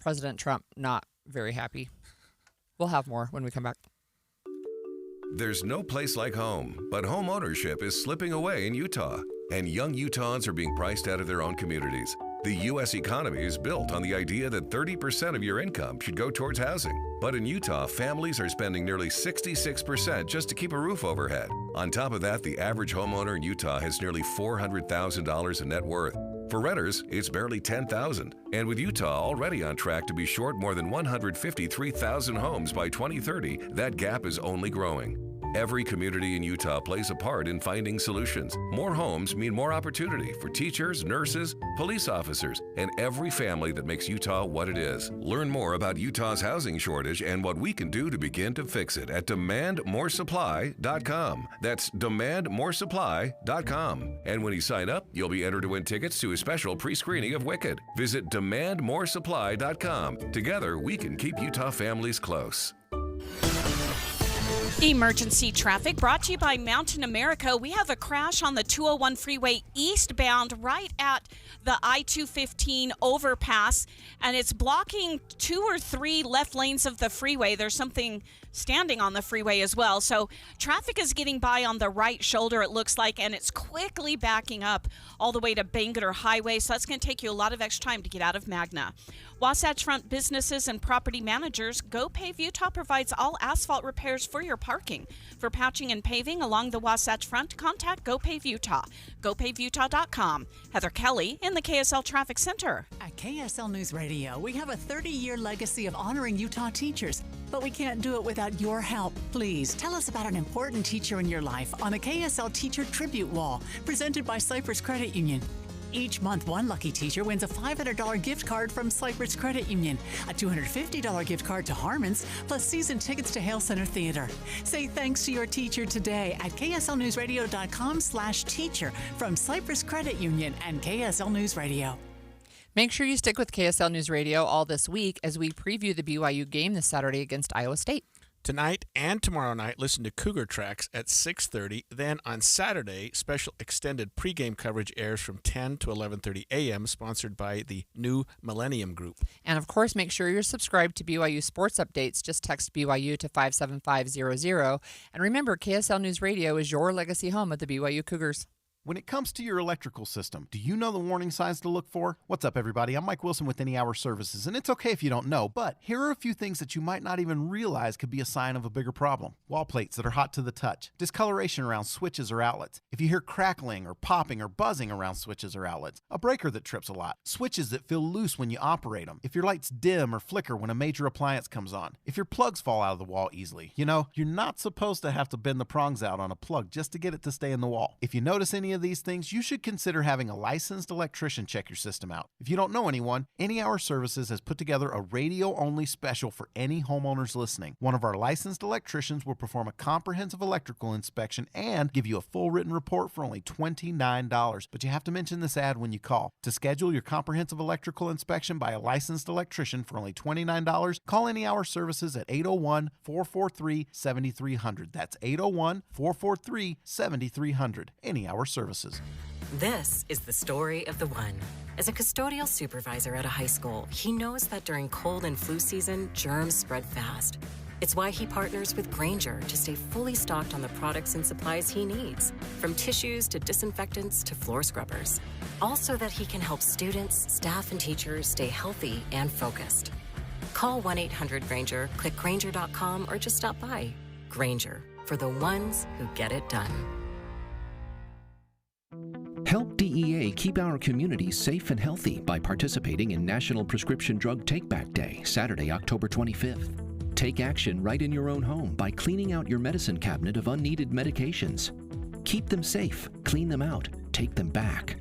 President Trump not very happy. We'll have more when we come back. There's no place like home, but home ownership is slipping away in Utah, and young Utahns are being priced out of their own communities. The U.S. economy is built on the idea that 30% of your income should go towards housing. But in Utah, families are spending nearly 66% just to keep a roof overhead. On top of that, the average homeowner in Utah has nearly $400,000 in net worth. For renters, it's barely $10,000. And with Utah already on track to be short more than 153,000 homes by 2030, that gap is only growing. Every community in Utah plays a part in finding solutions. More homes mean more opportunity for teachers, nurses, police officers, and every family that makes Utah what it is. Learn more about Utah's housing shortage and what we can do to begin to fix it at demandmoresupply.com. That's demandmoresupply.com. And when you sign up, you'll be entered to win tickets to a special pre-screening of Wicked. Visit demandmoresupply.com. Together, we can keep Utah families close. Emergency traffic brought to you by Mountain America. We have a crash on the 201 freeway eastbound right at the I-215 overpass, and it's blocking 2 or 3 left lanes of the freeway. There's something standing on the freeway as well. So traffic is getting by on the right shoulder, it looks like, and it's quickly backing up all the way to Bangerter Highway. So that's going to take you a lot of extra time to get out of Magna. Wasatch Front businesses and property managers, GoPave Utah provides all asphalt repairs for your parking. For patching and paving along the Wasatch Front, contact GoPave Utah. GoPaveUtah.com. Heather Kelly in the KSL Traffic Center. At KSL News Radio, we have a 30-year legacy of honoring Utah teachers, but we can't do it without your help. Please tell us about an important teacher in your life on the KSL Teacher Tribute Wall, presented by Cypress Credit Union. Each month, one lucky teacher wins a $500 gift card from Cypress Credit Union, a $250 gift card to Harmon's, plus season tickets to Hale Center Theater. Say thanks to your teacher today at kslnewsradio.com/teacher from Cypress Credit Union and KSL News Radio. Make sure you stick with KSL News Radio all this week as we preview the BYU game this Saturday against Iowa State. Tonight and tomorrow night, listen to Cougar Tracks at 6:30. Then on Saturday, special extended pregame coverage airs from 10 to 11:30 a.m., sponsored by the New Millennium Group. And, of course, make sure you're subscribed to BYU Sports Updates. Just text BYU to 57500. And remember, KSL News Radio is your legacy home of the BYU Cougars. When it comes to your electrical system, do you know the warning signs to look for? What's up, everybody? I'm Mike Wilson with Any Hour Services, and it's okay if you don't know, but here are a few things that you might not even realize could be a sign of a bigger problem. Wall plates that are hot to the touch, discoloration around switches or outlets, if you hear crackling or popping or buzzing around switches or outlets, a breaker that trips a lot, switches that feel loose when you operate them, if your lights dim or flicker when a major appliance comes on, if your plugs fall out of the wall easily. You know, you're not supposed to have to bend the prongs out on a plug just to get it to stay in the wall. If you notice any of these things, you should consider having a licensed electrician check your system out. If you don't know anyone, Any Hour Services has put together a radio-only special for any homeowners listening. One of our licensed electricians will perform a comprehensive electrical inspection and give you a full written report for only $29. But you have to mention this ad when you call. To schedule your comprehensive electrical inspection by a licensed electrician for only $29, call Any Hour Services at 801-443-7300. That's 801-443-7300. Any Hour Services. This is the story of the one. As a custodial supervisor at a high school, he knows that during cold and flu season, germs spread fast. It's why he partners with Grainger to stay fully stocked on the products and supplies he needs, from tissues to disinfectants to floor scrubbers. All so that he can help students, staff, and teachers stay healthy and focused. Call 1-800-GRAINGER, click Grainger.com, or just stop by. Grainger, for the ones who get it done. Help DEA keep our communities safe and healthy by participating in National Prescription Drug Take-Back Day, Saturday, October 25th. Take action right in your own home by cleaning out your medicine cabinet of unneeded medications. Keep them safe, clean them out, take them back.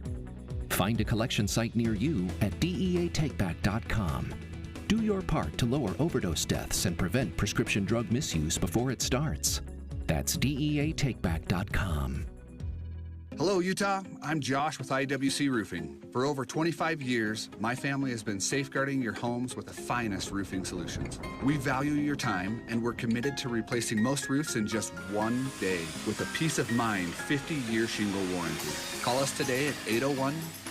Find a collection site near you at DEATakeback.com. Do your part to lower overdose deaths and prevent prescription drug misuse before it starts. That's DEATakeback.com. Hello, Utah. I'm Josh with IWC Roofing. For over 25 years, my family has been safeguarding your homes with the finest roofing solutions. We value your time, and we're committed to replacing most roofs in just one day with a peace of mind 50-year shingle warranty. Call us today at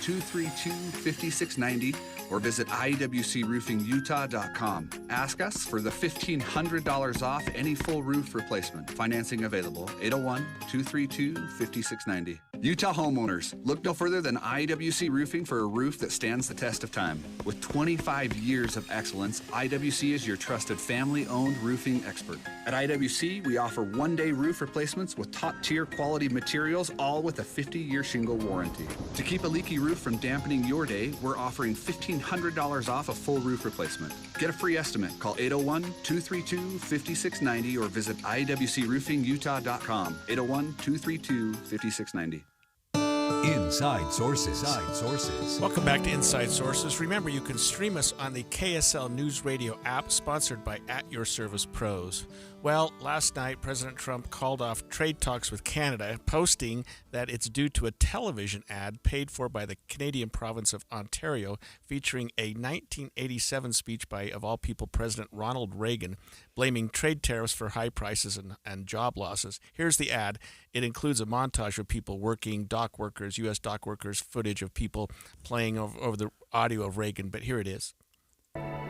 801-232-5690 or visit iwcroofingutah.com. Ask us for the $1,500 off any full roof replacement. Financing available. 801-232-5690. Utah homeowners, look no further than IWC Roofing for a roof that stands the test of time. With 25 years of excellence, IWC is your trusted family-owned roofing expert. At IWC, we offer one-day roof replacements with top-tier quality materials, all with a 50-year shingle warranty. To keep a leaky roof from dampening your day, we're offering $1,500 off a full roof replacement. Get a free estimate. Call 801-232-5690 or visit iwcroofingutah.com. 801-232-5690. Inside Sources. Welcome back to Inside Sources. Remember, you can stream us on the KSL News Radio app, sponsored by At Your Service Pros. Well, last night, President Trump called off trade talks with Canada, posting that it's due to a television ad paid for by the Canadian province of Ontario, featuring a 1987 speech by, of all people, President Ronald Reagan, blaming trade tariffs for high prices and job losses. Here's the ad. It includes a montage of people working, dock workers, U.S. dock workers, footage of people playing over the audio of Reagan, but here it is.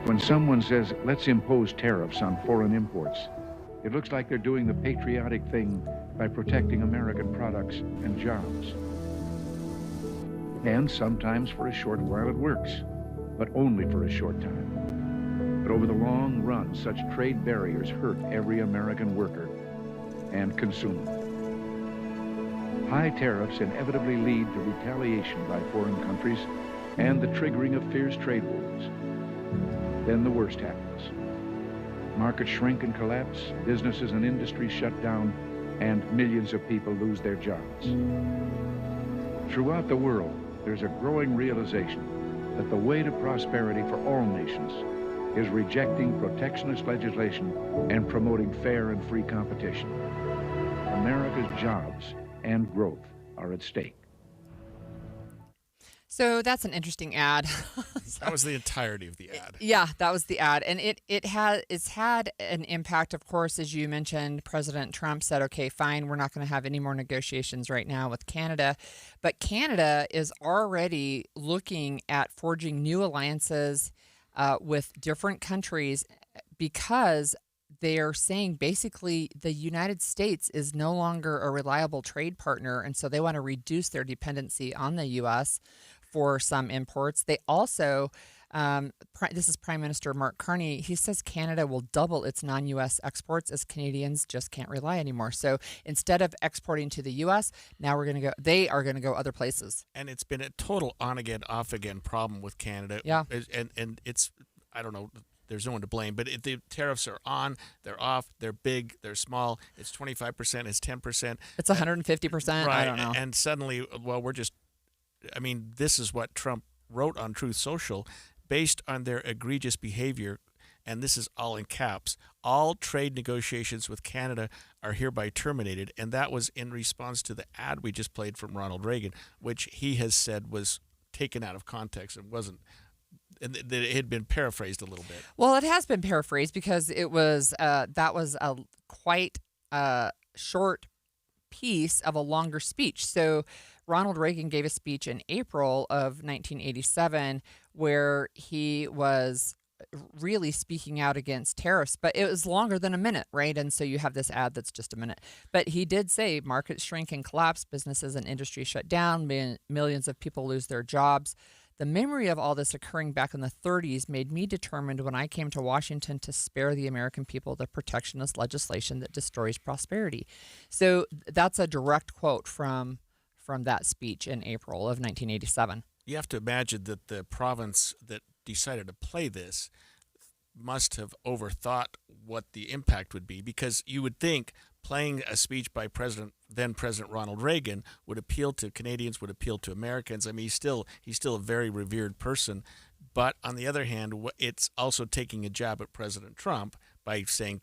When someone says, let's impose tariffs on foreign imports, it looks like they're doing the patriotic thing by protecting American products and jobs. And sometimes for a short while it works, but only for a short time. But over the long run, such trade barriers hurt every American worker and consumer. High tariffs inevitably lead to retaliation by foreign countries and the triggering of fierce trade wars. Then the worst happens. Markets shrink and collapse, businesses and industries shut down, and millions of people lose their jobs. Throughout the world, there's a growing realization that the way to prosperity for all nations is rejecting protectionist legislation and promoting fair and free competition. America's jobs and growth are at stake. So that's an interesting ad. That was the entirety of the ad. Yeah, that was the ad. And it's had an impact, of course, as you mentioned. President Trump said, okay, fine, we're not going to have any more negotiations right now with Canada. But Canada is already looking at forging new alliances with different countries because they are saying basically the United States is no longer a reliable trade partner, and so they want to reduce their dependency on the U.S. for some imports. They also, this is Prime Minister Mark Carney, he says Canada will double its non-U.S. exports as Canadians just can't rely anymore. So instead of exporting to the U.S., now they are going to go other places. And it's been a total on-again, off-again problem with Canada. Yeah. And it's, I don't know, there's no one to blame, but the tariffs are on, they're off, they're big, they're small, it's 25%, it's 10%. It's 150%, right, I don't know. And suddenly, well, this is what Trump wrote on Truth Social, based on their egregious behavior, and this is all in caps, all trade negotiations with Canada are hereby terminated, and that was in response to the ad we just played from Ronald Reagan, which he has said was taken out of context and wasn't. And that it had been paraphrased a little bit. Well, it has been paraphrased because it was that was a quite short piece of a longer speech. So Ronald Reagan gave a speech in April of 1987 where he was really speaking out against tariffs, but it was longer than a minute, right? And so you have this ad that's just a minute. But he did say markets shrink and collapse, businesses and industry shut down, millions of people lose their jobs. The memory of all this occurring back in the 30s made me determined when I came to Washington to spare the American people the protectionist legislation that destroys prosperity. So that's a direct quote from that speech in April of 1987. You have to imagine that the province that decided to play this must have overthought what the impact would be, because you would think playing a speech by then President Ronald Reagan would appeal to Canadians, would appeal to Americans. I mean, he's still a very revered person. But on the other hand, it's also taking a jab at President Trump by saying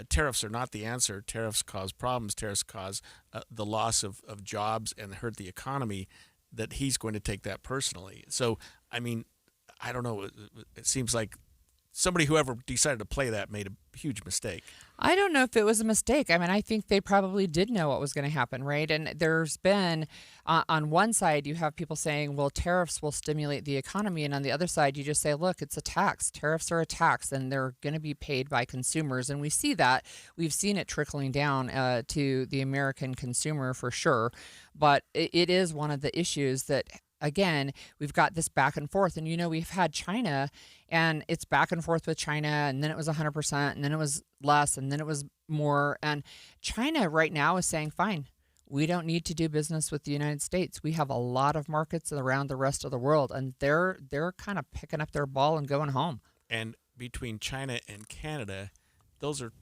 tariffs are not the answer. Tariffs cause problems. Tariffs cause the loss of jobs and hurt the economy, that he's going to take that personally. So, I mean, I don't know. It seems like whoever decided to play that made a huge mistake. I don't know if it was a mistake. I mean, I think they probably did know what was going to happen, right? And there's been, on one side, you have people saying, well, tariffs will stimulate the economy. And on the other side, you just say, look, it's a tax. Tariffs are a tax, and they're going to be paid by consumers. And we see that. We've seen it trickling down to the American consumer for sure. But it is one of the issues that, again, we've got this back and forth. And, we've had China, and it's back and forth with China, and then it was 100%, and then it was less, and then it was more. And China right now is saying, fine, we don't need to do business with the United States. We have a lot of markets around the rest of the world, and they're kind of picking up their ball and going home. And between China and Canada, those are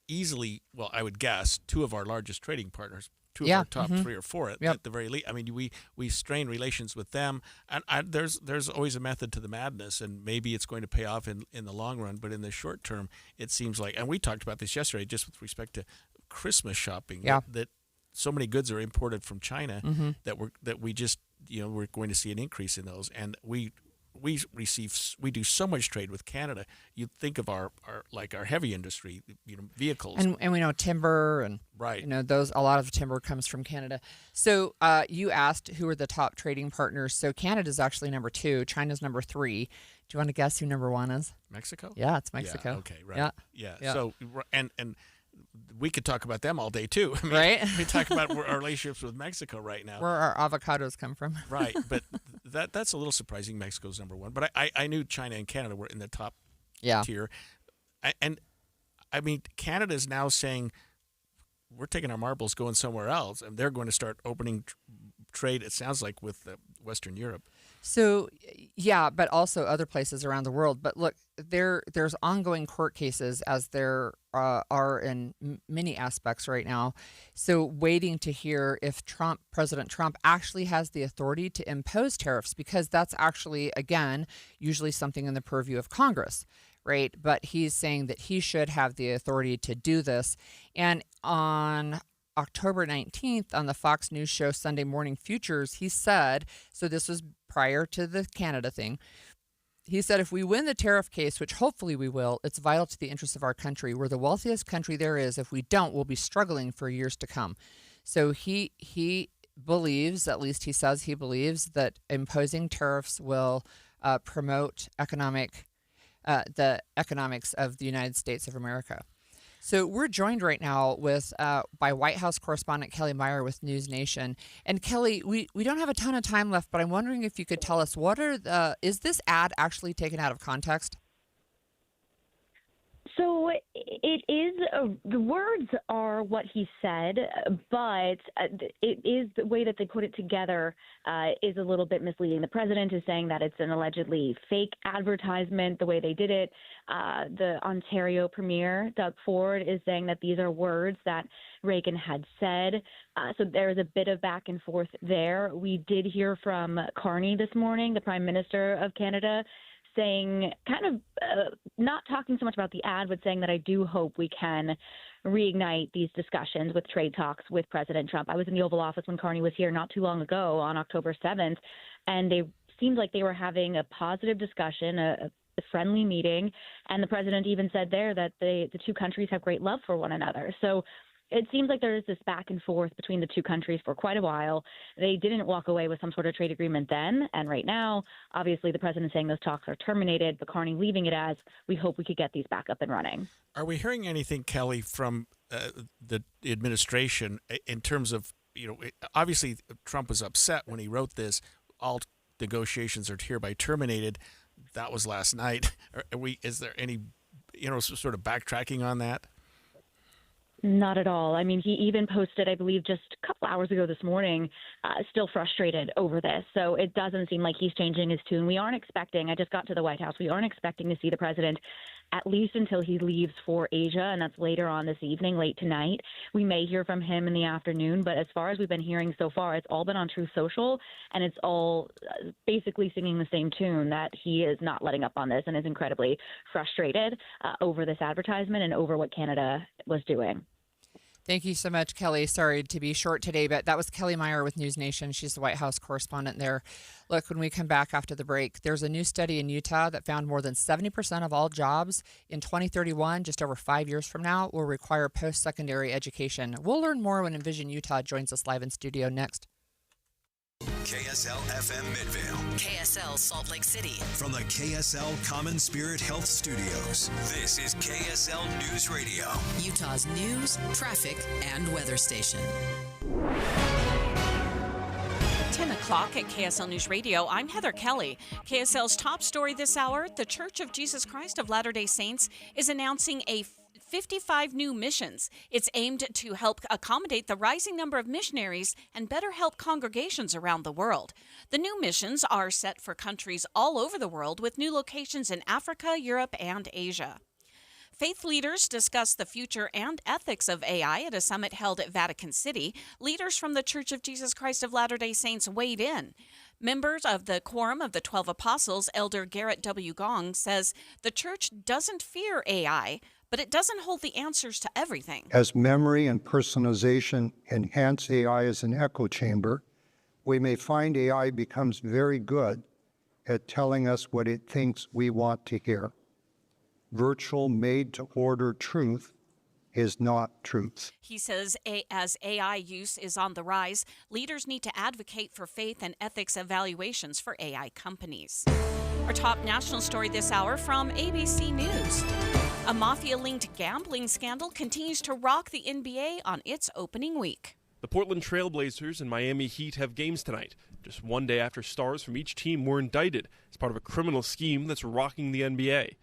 easily, well, I would guess, two of our largest trading partners. Two of our top 3 or 4 at the very least. I mean, we strain relations with them, and there's always a method to the madness, and maybe it's going to pay off in the long run. But in the short term, it seems like, and we talked about this yesterday, just with respect to Christmas shopping, that so many goods are imported from China that we just we're going to see an increase in those, and we do so much trade with Canada. You think of our heavy industry, vehicles, and we know timber, and right, a lot of timber comes from Canada. So you asked who are the top trading partners. So Canada's actually number 2, China's number 3. Do you want to guess who number 1 is? Mexico. Yeah, it's Mexico. Yeah, okay, right. Yeah. So and we could talk about them all day too. I mean, right? We talk about our relationships with Mexico right now, where our avocados come from. Right, but that's a little surprising. Mexico's number 1, but I knew China and Canada were in the top tier, and I mean Canada is now saying we're taking our marbles, going somewhere else, and they're going to start opening trade. It sounds like with Western Europe. So, yeah, but also other places around the world. But look, there's ongoing court cases, as there are in many aspects right now. So waiting to hear if President Trump actually has the authority to impose tariffs, because that's actually, again, usually something in the purview of Congress, right? But he's saying that he should have the authority to do this. And on October 19th on the Fox News show Sunday Morning Futures, he said, so this was prior to the Canada thing, he said, if we win the tariff case, which hopefully we will, it's vital to the interests of our country. We're the wealthiest country there is. If we don't, we'll be struggling for years to come. So he believes, at least he says he believes, that imposing tariffs will promote the economics of the United States of America. So we're joined right now with by White House correspondent Kelly Meyer with News Nation. And Kelly, we don't have a ton of time left, but I'm wondering if you could tell us is this ad actually taken out of context? So it is, the words are what he said, but it is the way that they put it together is a little bit misleading. The president is saying that it's an allegedly fake advertisement, the way they did it. The Ontario Premier, Doug Ford, is saying that these are words that Reagan had said. So there is a bit of back and forth there. We did hear from Carney this morning, the Prime Minister of Canada, saying, kind of not talking so much about the ad, but saying that I do hope we can reignite these discussions with trade talks with President Trump. I was in the Oval Office when Carney was here not too long ago on October 7th, and they seemed like they were having a positive discussion, a friendly meeting, and the president even said there that the two countries have great love for one another. So it seems like there is this back and forth between the two countries for quite a while. They didn't walk away with some sort of trade agreement then. And right now, obviously, the president is saying those talks are terminated, but Carney leaving it as, we hope we could get these back up and running. Are we hearing anything, Kelly, from the administration in terms of, obviously Trump was upset when he wrote this, all negotiations are hereby terminated. That was last night. Is there any, sort of backtracking on that? Not at all. I mean, he even posted, I believe, just a couple hours ago this morning, still frustrated over this. So it doesn't seem like he's changing his tune. We aren't expecting, I just got to the White House, we aren't expecting to see the president at least until he leaves for Asia, and that's later on this evening, late tonight. We may hear from him in the afternoon, but as far as we've been hearing so far, it's all been on Truth Social, and it's all basically singing the same tune, that he is not letting up on this and is incredibly frustrated over this advertisement and over what Canada was doing. Thank you so much, Kelly. Sorry to be short today, but that was Kelly Meyer with News Nation. She's the White House correspondent there. Look, when we come back after the break, there's a new study in Utah that found more than 70% of all jobs in 2031, just over 5 years from now, will require post-secondary education. We'll learn more when Envision Utah joins us live in studio next. KSL FM Midvale. KSL Salt Lake City. From the KSL Common Spirit Health Studios, this is KSL News Radio. Utah's news, traffic, and weather station. 10 o'clock at KSL News Radio. I'm Heather Kelly. KSL's top story this hour, the Church of Jesus Christ of Latter-day Saints is announcing 55 new missions. It's aimed to help accommodate the rising number of missionaries and better help congregations around the world. The new missions are set for countries all over the world with new locations in Africa, Europe, and Asia. Faith leaders discussed the future and ethics of AI at a summit held at Vatican City. Leaders from the Church of Jesus Christ of Latter-day Saints weighed in. Members of the Quorum of the 12 Apostles, Elder Garrett W. Gong, says the church doesn't fear AI, but it doesn't hold the answers to everything. As memory and personalization enhance AI as an echo chamber, we may find AI becomes very good at telling us what it thinks we want to hear. Virtual made-to-order truth is not truth. He says as AI use is on the rise, leaders need to advocate for faith and ethics evaluations for AI companies. Our top national story this hour from ABC News. A mafia-linked gambling scandal continues to rock the NBA on its opening week. The Portland Trail Blazers and Miami Heat have games tonight, just one day after stars from each team were indicted as part of a criminal scheme that's rocking the NBA.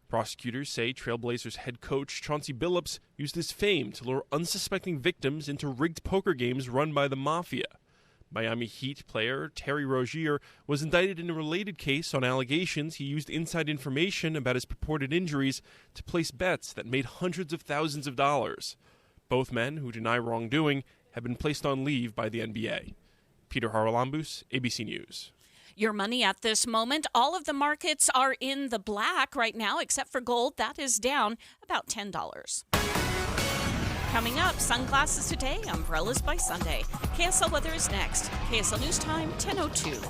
Prosecutors say Trailblazers head coach Chauncey Billups used his fame to lure unsuspecting victims into rigged poker games run by the mafia. Miami Heat player Terry Rozier was indicted in a related case on allegations he used inside information about his purported injuries to place bets that made hundreds of thousands of dollars. Both men, who deny wrongdoing, have been placed on leave by the NBA. Peter Haralambous, ABC News. Your money at this moment, all of the markets are in the black right now, except for gold. That is down about $10. Coming up, sunglasses today, umbrellas by Sunday. KSL weather is next. KSL News Time, 10:02.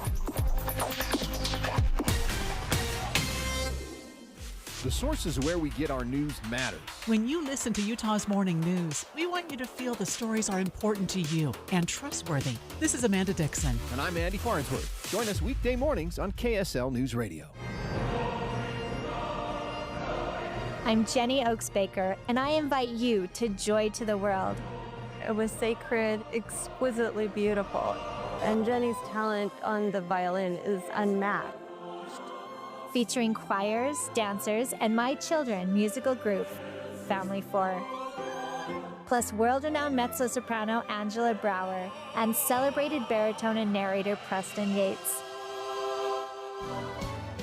The sources where we get our news matters. When you listen to Utah's Morning News, we want you to feel the stories are important to you and trustworthy. This is Amanda Dixon. And I'm Andy Farnsworth. Join us weekday mornings on KSL News Radio. I'm Jenny Oaks Baker, and I invite you to Joy to the World. It was sacred, exquisitely beautiful, and Jenny's talent on the violin is unmatched. Featuring choirs, dancers, and my children musical group, Family 4. Plus world-renowned mezzo-soprano Angela Brower and celebrated baritone and narrator Preston Yates.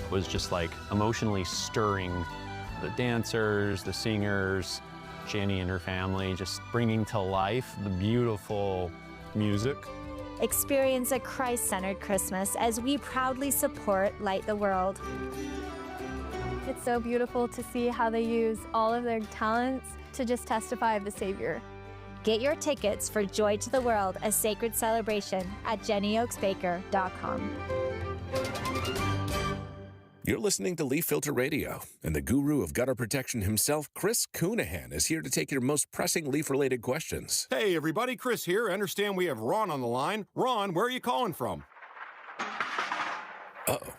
It was just like emotionally stirring. The dancers, the singers, Jenny and her family, just bringing to life the beautiful music. Experience a Christ-centered Christmas as we proudly support Light the World. It's so beautiful to see how they use all of their talents to just testify of the Savior. Get your tickets for Joy to the World, a sacred celebration at jennyoaksbaker.com. You're listening to Leaf Filter Radio, and the guru of gutter protection himself, Chris Coonahan, is here to take your most pressing leaf-related questions. Hey, everybody, Chris here. I understand we have Ron on the line. Ron, where are you calling from? Uh-oh.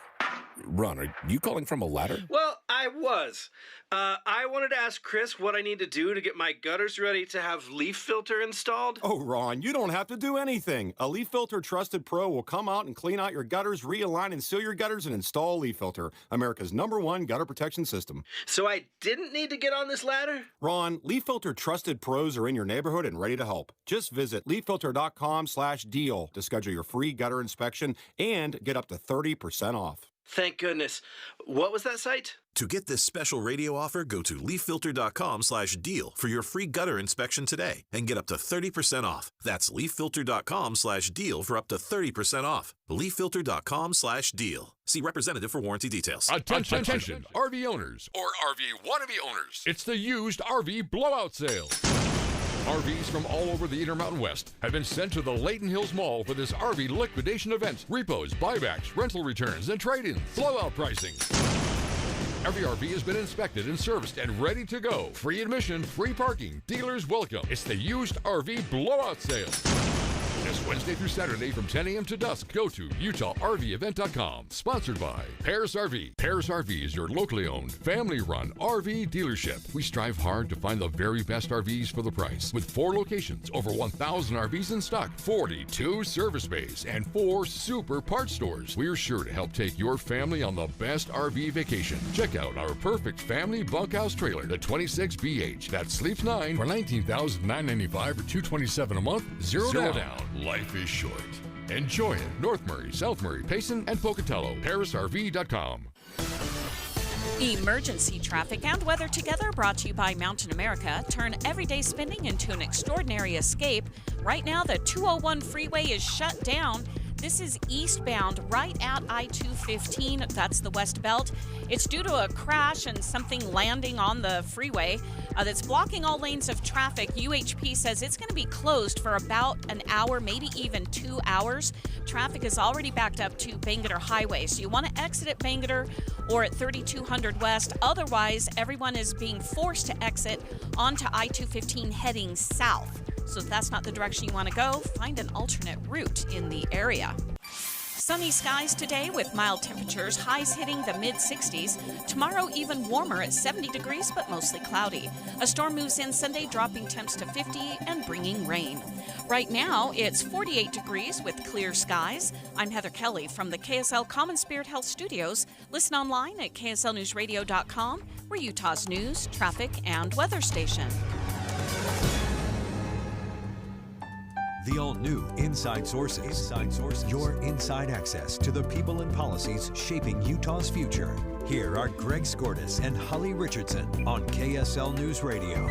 Ron, are you calling from a ladder? Well, I was. I wanted to ask Chris what I need to do to get my gutters ready to have Leaf Filter installed. Oh, Ron, you don't have to do anything. A Leaf Filter Trusted Pro will come out and clean out your gutters, realign and seal your gutters, and install Leaf Filter, America's #1 gutter protection system. So I didn't need to get on this ladder? Ron, Leaf Filter Trusted Pros are in your neighborhood and ready to help. Just visit leaffilter.com/deal to schedule your free gutter inspection and get up to 30% off. Thank goodness. What was that site? To get this special radio offer, go to leaffilter.com/deal for your free gutter inspection today and get up to 30% off. That's leaffilter.com/deal for up to 30% off. leaffilter.com/deal. See representative for warranty details. Attention, RV owners or RV wannabe owners. It's the used RV blowout sale. RVs from all over the Intermountain West have been sent to the Layton Hills Mall for this RV liquidation event. Repos, buybacks, rental returns, and trade-ins. Blowout pricing. Every RV has been inspected and serviced and ready to go. Free admission, free parking. Dealers welcome. It's the used RV blowout sale. This Wednesday through Saturday from 10 a.m. to dusk. Go to UtahRVEvent.com. Sponsored by Paris RV. Paris RV is your locally owned, family-run RV dealership. We strive hard to find the very best RVs for the price. With 4 locations, over 1,000 RVs in stock, 42 service bays, and 4 super parts stores. We're sure to help take your family on the best RV vacation. Check out our perfect family bunkhouse trailer, the 26BH. That sleeps 9 for $19,995 or $227 a month. Zero down. Life is short. Enjoy it. North Murray, South Murray, Payson, and Pocatello. ParisRV.com. Emergency traffic and weather together, brought to you by Mountain America. Turn everyday spending into an extraordinary escape. Right now, the 201 freeway is shut down. This is eastbound right at I-215. That's the West Belt. It's due to a crash and something landing on the freeway that's blocking all lanes of traffic. UHP says it's going to be closed for about an hour, maybe even 2 hours. Traffic is already backed up to Bangerter Highway, so you want to exit at Bangerter or at 3200 West. Otherwise, everyone is being forced to exit onto I-215 heading south. So if that's not the direction you want to go, find an alternate route in the area. Sunny skies today with mild temperatures, highs hitting the mid-60s. Tomorrow even warmer at 70 degrees, but mostly cloudy. A storm moves in Sunday, dropping temps to 50 and bringing rain. Right now, it's 48 degrees with clear skies. I'm Heather Kelly from the KSL Common Spirit Health Studios. Listen online at kslnewsradio.com. We're Utah's news, traffic, and weather station. The all-new Inside Sources. Your inside access to the people and policies shaping Utah's future. Here are Greg Skordas and Holly Richardson on KSL News Radio.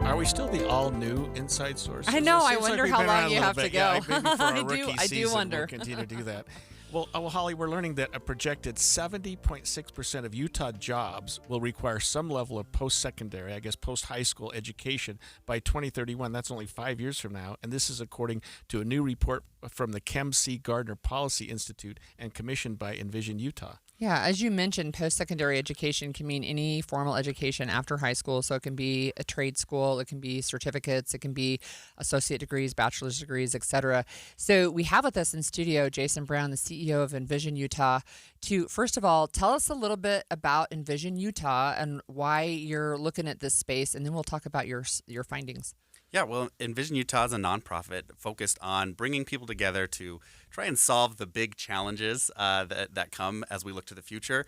Are we still the all-new Inside Sources? I know. It I seems like wonder we've how been around long a you little have to bit. go. Yeah, maybe for our rookie I do season, wonder. We'll continue to do that. Well, Holly, we're learning that a projected 70.6% of Utah jobs will require some level of post-secondary, I guess post-high school education by 2031. That's only 5 years from now. And this is according to a new report from the Kem C. Gardner Policy Institute and commissioned by Envision Utah. Yeah, as you mentioned, post-secondary education can mean any formal education after high school. So it can be a trade school, it can be certificates, it can be associate degrees, bachelor's degrees, etc. So we have with us in studio Jason Brown, the CEO of Envision Utah, to first of all tell us a little bit about Envision Utah and why you're looking at this space, and then we'll talk about your findings. Yeah, well, Envision Utah is a nonprofit focused on bringing people together to try and solve the big challenges that come as we look to the future.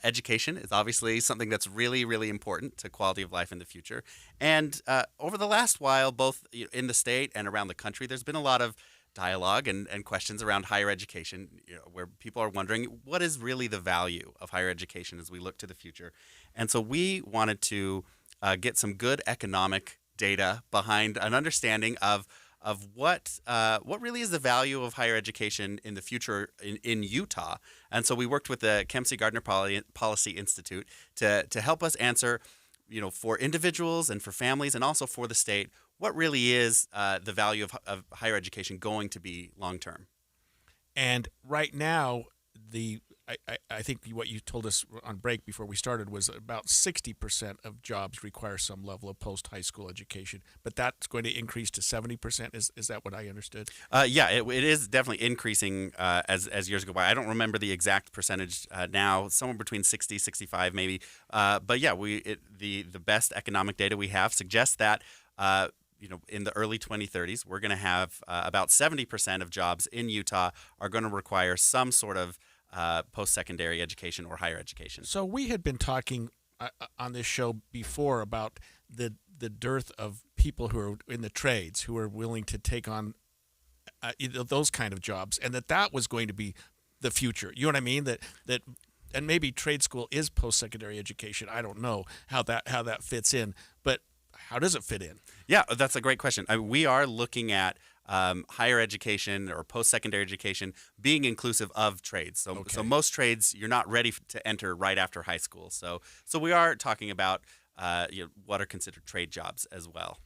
Education is obviously something that's really, really important to quality of life in the future. And over the last while, both in the state and around the country, there's been a lot of dialogue and questions around higher education, where people are wondering what is really the value of higher education as we look to the future. And so we wanted to get some good economic data behind an understanding of what really is the value of higher education in the future in Utah. And so we worked with the Kem C. Gardner Policy Institute to help us answer, for individuals and for families and also for the state, what really is the value of higher education going to be long term. And right now, I think what you told us on break before we started was about 60% of jobs require some level of post-high school education, but that's going to increase to 70%. Is that what I understood? Yeah, it is definitely increasing as years go by. I don't remember the exact percentage now, somewhere between 60, 65 maybe. But yeah, the best economic data we have suggests that in the early 2030s, we're going to have about 70% of jobs in Utah are going to require some sort of post-secondary education or higher education. So we had been talking on this show before about the dearth of people who are in the trades who are willing to take on those kind of jobs, and that was going to be the future. You know what I mean? That and maybe trade school is post-secondary education. I don't know how that fits in, but how does it fit in? Yeah, that's a great question. We are looking at higher education or post-secondary education being inclusive of trades. So most trades you're not ready to enter right after high school. So we are talking about what are considered trade jobs as well.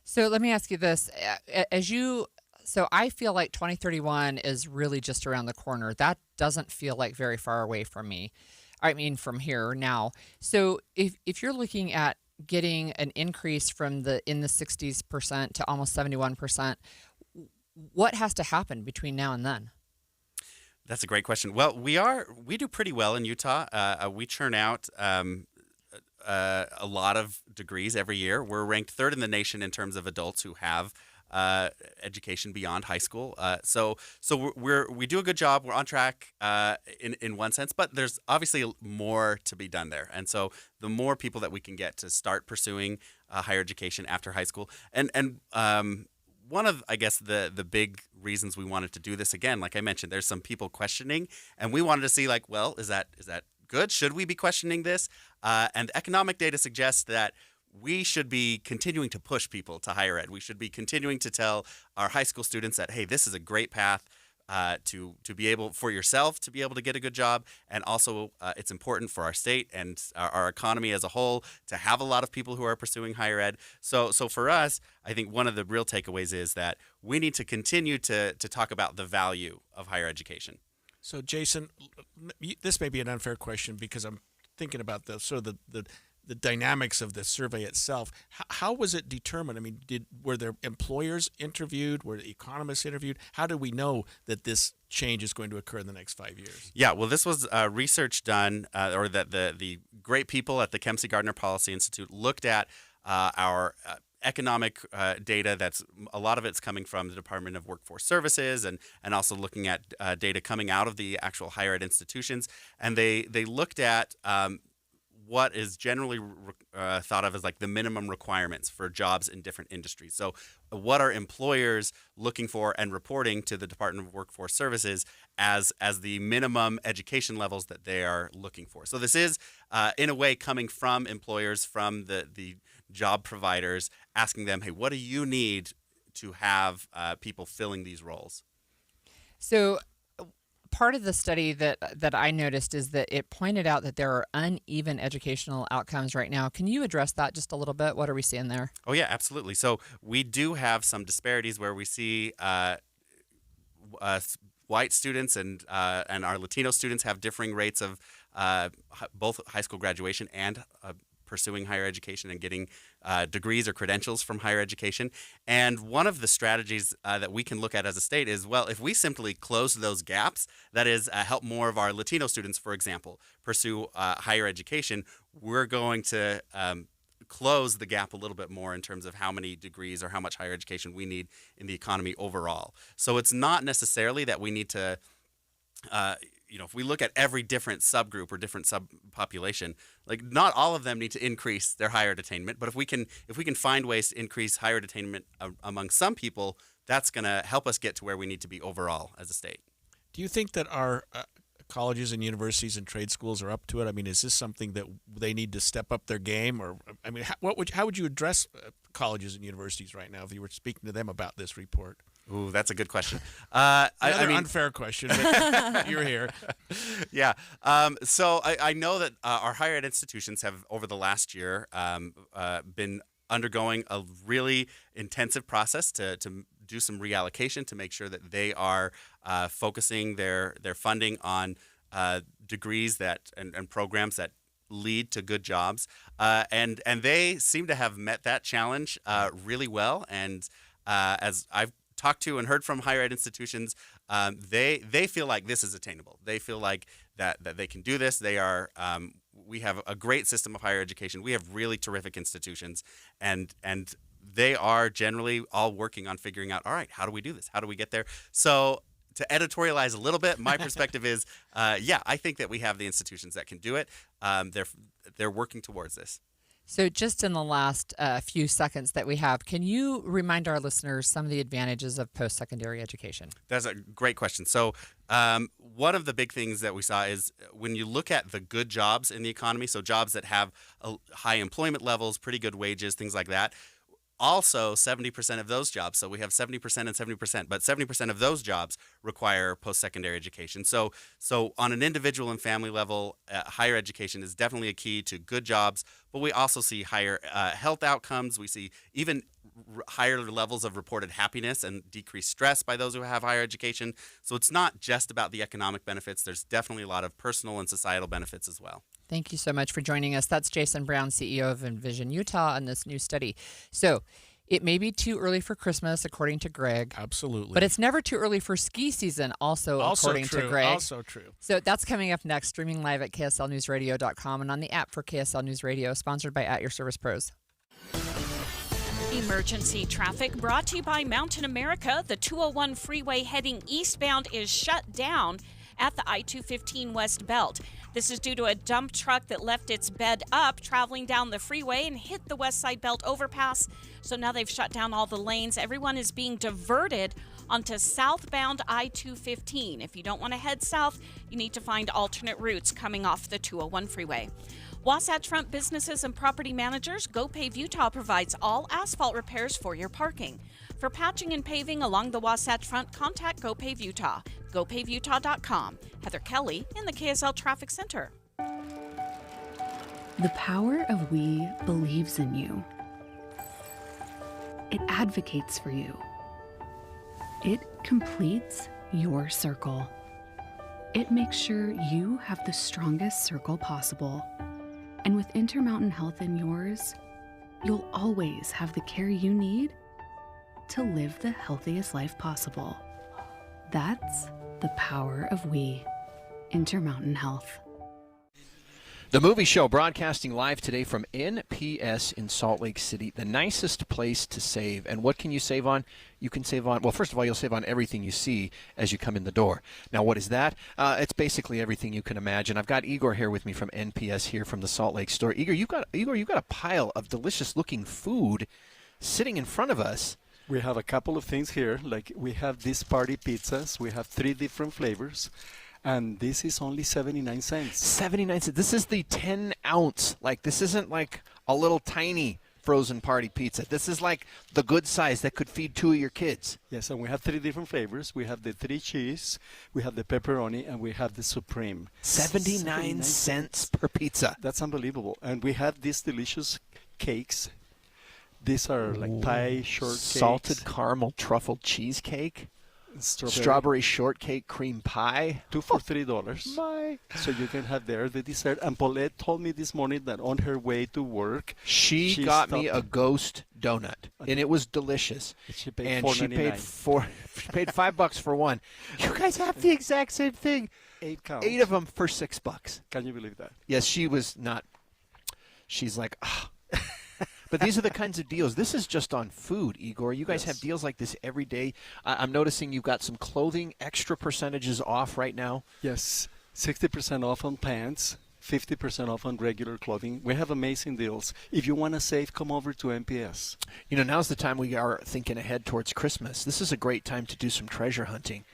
So let me ask you this: so I feel like 2031 is really just around the corner. That doesn't feel like very far away from me. I mean, from here now. So if you're looking at getting an increase from in the 60% to almost 71%, what has to happen between now and then? That's a great question. Well, we do pretty well in Utah. We churn out a lot of degrees every year. We're ranked third in the nation in terms of adults who have education beyond high school. So we do a good job. We're on track in one sense, but there's obviously more to be done there. And so the more people that we can get to start pursuing higher education after high school, and one of, I guess, the big reasons we wanted to do this, again, like I mentioned, there's some people questioning, and we wanted to see, like, well, is that good? Should we be questioning this? And economic data suggests that we should be continuing to push people to higher ed. We should be continuing to tell our high school students that, hey, this is a great path to be able, for yourself, to be able to get a good job. And also it's important for our state and our economy as a whole to have a lot of people who are pursuing higher ed. So for us, I think one of the real takeaways is that we need to continue to talk about the value of higher education. So Jason, this may be an unfair question because I'm thinking about the dynamics of the survey itself. How was it determined? I mean, were there employers interviewed? Were economists interviewed? How do we know that this change is going to occur in the next 5 years? Yeah, well, this was research done, or that the great people at the Kempsey Gardner Policy Institute looked at our economic data. That's a lot of it's coming from the Department of Workforce Services, and also looking at data coming out of the actual higher ed institutions. And they looked at what is generally thought of as like the minimum requirements for jobs in different industries. So what are employers looking for and reporting to the Department of Workforce Services as the minimum education levels that they are looking for? So this is, in a way, coming from employers, from the job providers, asking them, hey, what do you need to have people filling these roles? So part of the study that I noticed is that it pointed out that there are uneven educational outcomes right now. Can you address that just a little bit? What are we seeing there? Oh, yeah, absolutely. So we do have some disparities where we see white students and our Latino students have differing rates of both high school graduation and pursuing higher education and getting degrees or credentials from higher education. And one of the strategies that we can look at as a state is, well, if we simply close those gaps, that is, help more of our Latino students, for example, pursue higher education, we're going to close the gap a little bit more in terms of how many degrees or how much higher education we need in the economy overall. So it's not necessarily that we need to if we look at every different subgroup or different subpopulation, like not all of them need to increase their higher ed attainment, but if we can find ways to increase higher ed attainment among some people, that's going to help us get to where we need to be overall as a state. Do you think that our colleges and universities and trade schools are up to it? I mean, is this something that they need to step up their game? Or, I mean, how would you address colleges and universities right now if you were speaking to them about this report? Ooh, that's a good question. Another unfair question, but you're here. Yeah. So I know that our higher ed institutions have, over the last year, been undergoing a really intensive process to do some reallocation to make sure that they are focusing their funding on degrees that and programs that lead to good jobs. And they seem to have met that challenge really well. And as I've talked to and heard from higher ed institutions, they feel like this is attainable. They feel like that they can do this. They are we have a great system of higher education. We have really terrific institutions, and they are generally all working on figuring out, all right, how do we do this? How do we get there? So to editorialize a little bit, my perspective is, I think that we have the institutions that can do it. They're working towards this. So just in the last few seconds that we have, can you remind our listeners some of the advantages of post-secondary education? That's a great question. So one of the big things that we saw is when you look at the good jobs in the economy, so jobs that have high employment levels, pretty good wages, things like that, also 70% of those jobs, so we have 70% and 70%, but 70% of those jobs require post-secondary education. So on an individual and family level, higher education is definitely a key to good jobs, but we also see higher health outcomes. We see even higher levels of reported happiness and decreased stress by those who have higher education. So it's not just about the economic benefits. There's definitely a lot of personal and societal benefits as well. Thank you so much for joining us. That's Jason Brown, CEO of Envision Utah, on this new study. So it may be too early for Christmas, according to Greg. Absolutely. But it's never too early for ski season, according to Greg. Also true. So that's coming up next, streaming live at KSLNewsRadio.com and on the app for KSL News Radio, sponsored by At Your Service Pros. Emergency traffic brought to you by Mountain America. The 201 freeway heading eastbound is shut down at the I-215 West Belt. This is due to a dump truck that left its bed up traveling down the freeway and hit the West Side Belt overpass. So now they've shut down all the lanes. Everyone is being diverted onto southbound I-215. If you don't want to head south, you need to find alternate routes coming off the 201 freeway. Wasatch Front businesses and property managers, GoPave Utah provides all asphalt repairs for your parking. For patching and paving along the Wasatch Front, contact GoPave Utah. GoPaveUtah.com. Heather Kelly in the KSL Traffic Center. The power of we believes in you. It advocates for you. It completes your circle. It makes sure you have the strongest circle possible. And with Intermountain Health in yours, you'll always have the care you need to live the healthiest life possible. That's the power of we. Intermountain Health. The Movie Show broadcasting live today from NPS in Salt Lake City, the nicest place to save. And what can you save on? You can save on, well, first of all, you'll save on everything you see as you come in the door. Now, what is that? It's basically everything you can imagine. I've got Igor here with me from NPS here from the Salt Lake store. Igor, you've got a pile of delicious-looking food sitting in front of us. We have a couple of things here. Like we have these party pizzas. We have 3 different flavors. And this is only 79 cents. 79 cents. This is the 10-ounce. Like, this isn't like a little tiny frozen party pizza. This is like the good size that could feed 2 of your kids. Yes, and we have 3 different flavors. We have the 3 cheese, we have the pepperoni, and we have the supreme. 79 cents per pizza. That's unbelievable. And we have these delicious cakes. These are like pie shortcakes. Salted caramel truffle cheesecake. Strawberry shortcake cream pie. 2 for $3. My. So you can have there the dessert. And Paulette told me this morning that on her way to work, she got me a ghost donut, and it was delicious. She paid and $4.99. She paid $5 for one. You guys have the exact same thing. 8 counts. 8 of them for $6. Can you believe that? Yes, she was not. She's like, But these are the kinds of deals. This is just on food, Igor. You guys have deals like this every day. I'm noticing you've got some clothing, extra percentages off right now. Yes, 60% off on pants, 50% off on regular clothing. We have amazing deals. If you want to save, come over to NPS. You know, now's the time we are thinking ahead towards Christmas. This is a great time to do some treasure hunting.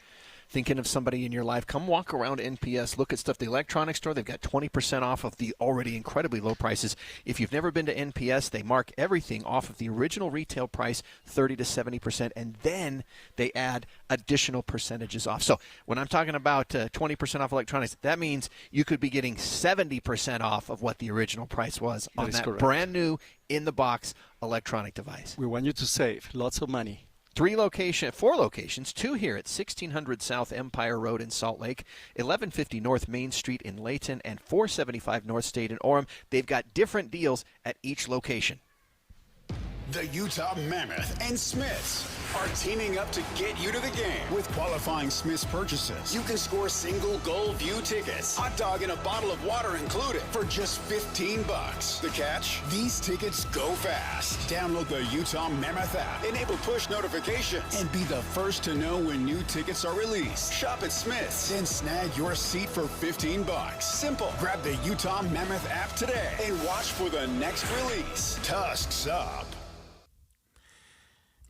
Thinking of somebody in your life, come walk around NPS, look at stuff. The electronics store, they've got 20% off of the already incredibly low prices. If you've never been to NPS, they mark everything off of the original retail price, 30 to 70%, and then they add additional percentages off. So when I'm talking about 20% off electronics, that means you could be getting 70% off of what the original price was on that brand new, in-the-box electronic device. We want you to save lots of money. 4 locations, 2 here at 1600 South Empire Road in Salt Lake, 1150 North Main Street in Layton, and 475 North State in Orem. They've got different deals at each location. The Utah Mammoth and Smiths are teaming up to get you to the game with qualifying Smiths purchases. You can score single goal view tickets, hot dog and a bottle of water included for just $15. The catch? These tickets go fast. Download the Utah Mammoth app, enable push notifications, and be the first to know when new tickets are released. Shop at Smiths, then snag your seat for $15. Simple. Grab the Utah Mammoth app today and watch for the next release. Tusks up.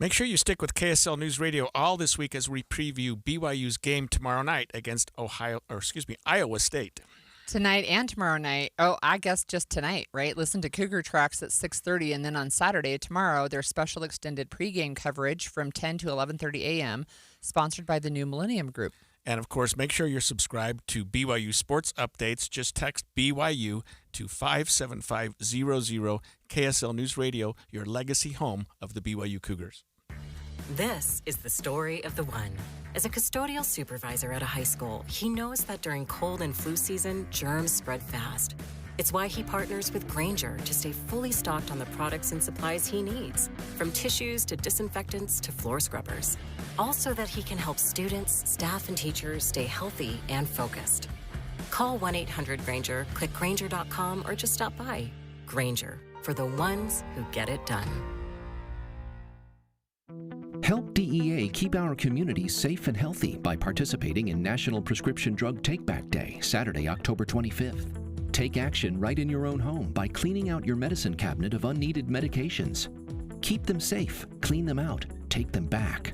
Make sure you stick with KSL News Radio all this week as we preview BYU's game tomorrow night against Iowa State. Tonight and tomorrow night. Oh, I guess just tonight, right? Listen to Cougar Tracks at 6:30, and then on Saturday, tomorrow, their special extended pregame coverage from 10 to 11:30 a.m., sponsored by the New Millennium Group. And, of course, make sure you're subscribed to BYU Sports Updates. Just text BYU to 57500. KSL News Radio, your legacy home of the BYU Cougars. This is the story of the one. As a custodial supervisor at a high school, he knows that during cold and flu season, germs spread fast. It's why he partners with Grainger to stay fully stocked on the products and supplies he needs, from tissues to disinfectants to floor scrubbers. All so that he can help students, staff, and teachers stay healthy and focused. Call 1-800-GRAINGER, click Grainger.com, or just stop by. Grainger, for the ones who get it done. Help DEA keep our communities safe and healthy by participating in National Prescription Drug Take-Back Day, Saturday, October 25th. Take action right in your own home by cleaning out your medicine cabinet of unneeded medications. Keep them safe, clean them out, take them back.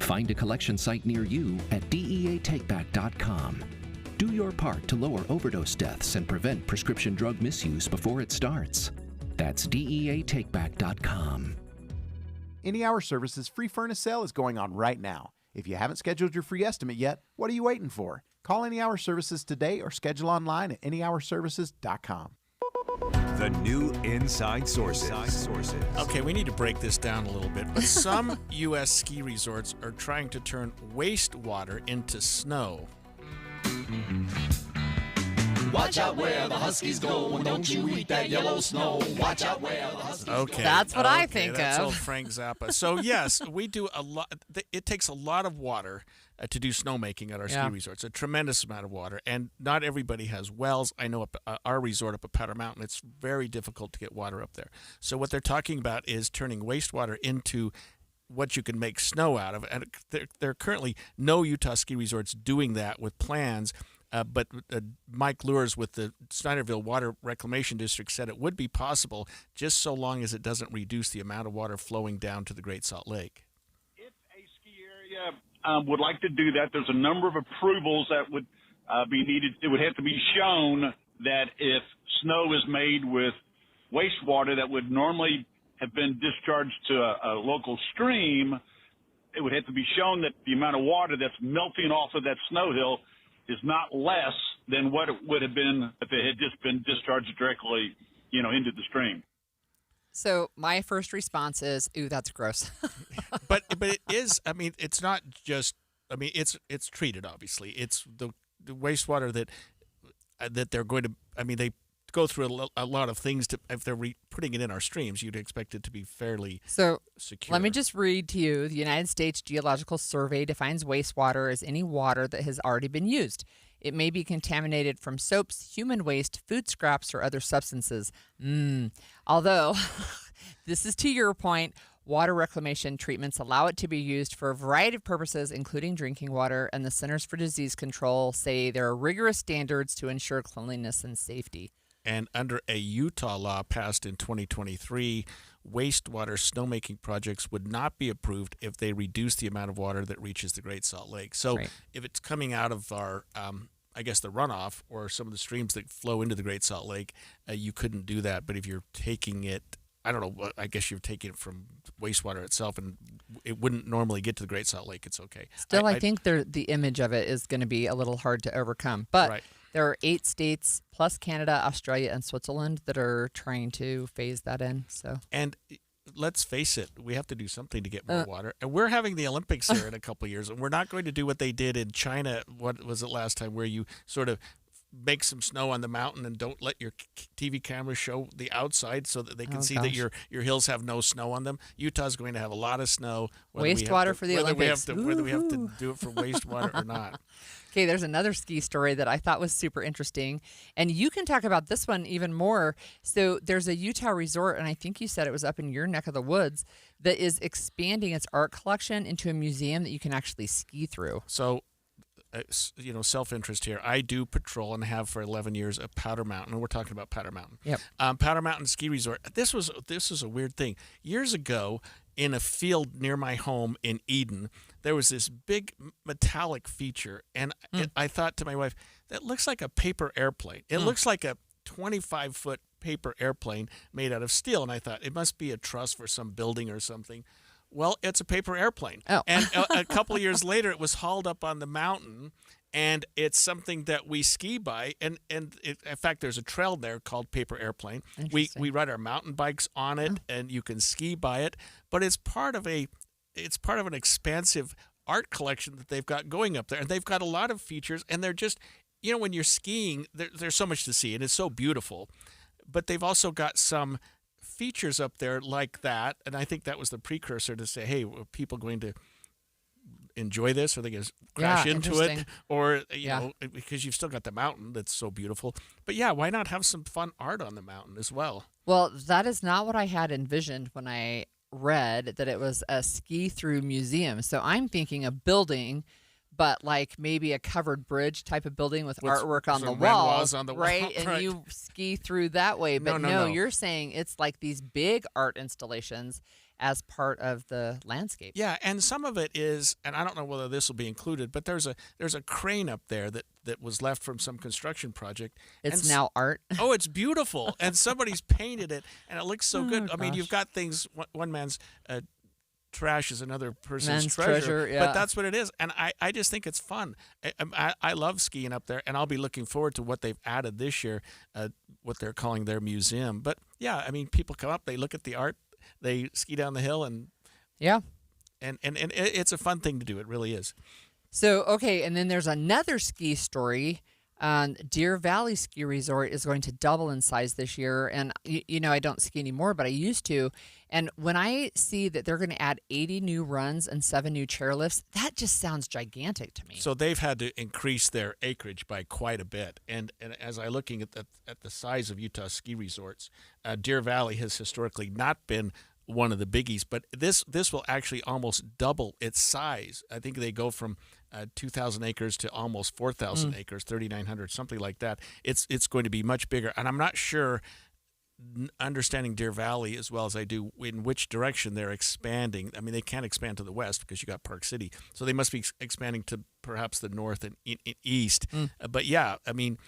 Find a collection site near you at DEATakeback.com. Do your part to lower overdose deaths and prevent prescription drug misuse before it starts. That's DEATakeback.com. Any Hour Services free furnace sale is going on right now. If you haven't scheduled your free estimate yet, what are you waiting for? Call Any Hour Services today or schedule online at anyhourservices.com. The new Inside Sources. Okay, we need to break this down a little bit. But some U.S. ski resorts are trying to turn wastewater into snow. Watch out where the Huskies go, and don't you eat that yellow snow. Watch out where the Huskies go. Okay, that's what I think that's of. Old Frank Zappa. So yes, we do a lot. It takes a lot of water to do snowmaking at our ski resorts. A tremendous amount of water, and not everybody has wells. I know our resort up at Powder Mountain, it's very difficult to get water up there. So what they're talking about is turning wastewater into what you can make snow out of, and there are currently no Utah ski resorts doing that with plans. But Mike Lures with the Snyderville Water Reclamation District said it would be possible, just so long as it doesn't reduce the amount of water flowing down to the Great Salt Lake. If a ski area would like to do that, there's a number of approvals that would be needed. It would have to be shown that if snow is made with wastewater that would normally have been discharged to a local stream, it would have to be shown that the amount of water that's melting off of that snow hill is not less than what it would have been if it had just been discharged directly, into the stream. So my first response is, "Ooh, that's gross." but it is. I mean, it's not just. I mean, it's treated. Obviously, it's the wastewater that they're going to. I mean, they go through a lot of things to. If they're putting it in our streams, you'd expect it to be fairly secure. Let me just read to you. The United States Geological Survey defines wastewater as any water that has already been used. It may be contaminated from soaps, human waste, food scraps, or other substances. Although, this is to your point, water reclamation treatments allow it to be used for a variety of purposes, including drinking water, and the Centers for Disease Control say there are rigorous standards to ensure cleanliness and safety. And under a Utah law passed in 2023, wastewater snowmaking projects would not be approved if they reduce the amount of water that reaches the Great Salt Lake. So if it's coming out of our, I guess, the runoff or some of the streams that flow into the Great Salt Lake, you couldn't do that. But if you're taking it, I don't know, I guess you're taking it from wastewater itself, and it wouldn't normally get to the Great Salt Lake. It's okay. Still, I think the image of it is going to be a little hard to overcome. But there are 8 states plus Canada, Australia, and Switzerland that are trying to phase that in. And let's face it, we have to do something to get more water. And we're having the Olympics here in a couple of years, and we're not going to do what they did in China. What was it last time, where you sort of make some snow on the mountain and don't let your TV camera show the outside so that they can see that your hills have no snow on them. Utah's going to have a lot of snow. Wastewater for the Olympics. Whether we have to do it for wastewater or not. Okay, there's another ski story that I thought was super interesting, and you can talk about this one even more. So there's a Utah resort, and I think you said it was up in your neck of the woods, that is expanding its art collection into a museum that you can actually ski through. So, self-interest here. I do patrol and have for 11 years at Powder Mountain, and we're talking about Powder Mountain. Yep. Powder Mountain Ski Resort. This was a weird thing. Years ago, in a field near my home in Eden, there was this big metallic feature, and I thought to my wife, that looks like a paper airplane. It looks like a 25-foot paper airplane made out of steel, and I thought it must be a truss for some building or something. Well, it's a paper airplane. Oh. And a couple of years later, it was hauled up on the mountain, And it's something that we ski by, and in fact, there's a trail there called Paper Airplane. We ride our mountain bikes on it, and you can ski by it. But it's part of an expansive art collection that they've got going up there, and they've got a lot of features. And they're just, when you're skiing, there's so much to see, and it's so beautiful. But they've also got some features up there like that, and I think that was the precursor to say, hey, are people going to enjoy this, or they going to crash into it, or because you've still got the mountain that's so beautiful. But why not have some fun art on the mountain as well? Well, that is not what I had envisioned when I read that it was a ski through museum. So I'm thinking a building, but like maybe a covered bridge type of building with artwork on the walls, right? And you ski through that way. But no, you're saying it's like these big art installations as part of the landscape. Yeah, and some of it is, and I don't know whether this will be included, but there's a crane up there that was left from some construction project. It's now art. Oh, it's beautiful, and somebody's painted it, and it looks so good. I mean, you've got things. One man's trash is another person's treasure. But that's what it is, and I just think it's fun. I love skiing up there, and I'll be looking forward to what they've added this year, what they're calling their museum. But I mean, people come up, they look at the art. They ski down the hill, and it's a fun thing to do. It really is. So, okay, and then there's another ski story. Deer Valley Ski Resort is going to double in size this year. And, I don't ski anymore, but I used to. And when I see that they're going to add 80 new runs and 7 new chairlifts, that just sounds gigantic to me. So they've had to increase their acreage by quite a bit. And as I'm looking at the size of Utah ski resorts, Deer Valley has historically not been one of the biggies, but this will actually almost double its size. I think they go from 2,000 acres to almost 4,000 acres, 3,900, something like that. It's going to be much bigger, and I'm not sure, understanding Deer Valley as well as I do, in which direction they're expanding. I mean, they can't expand to the west because you got Park City, so they must be expanding to perhaps the north and east. But I mean,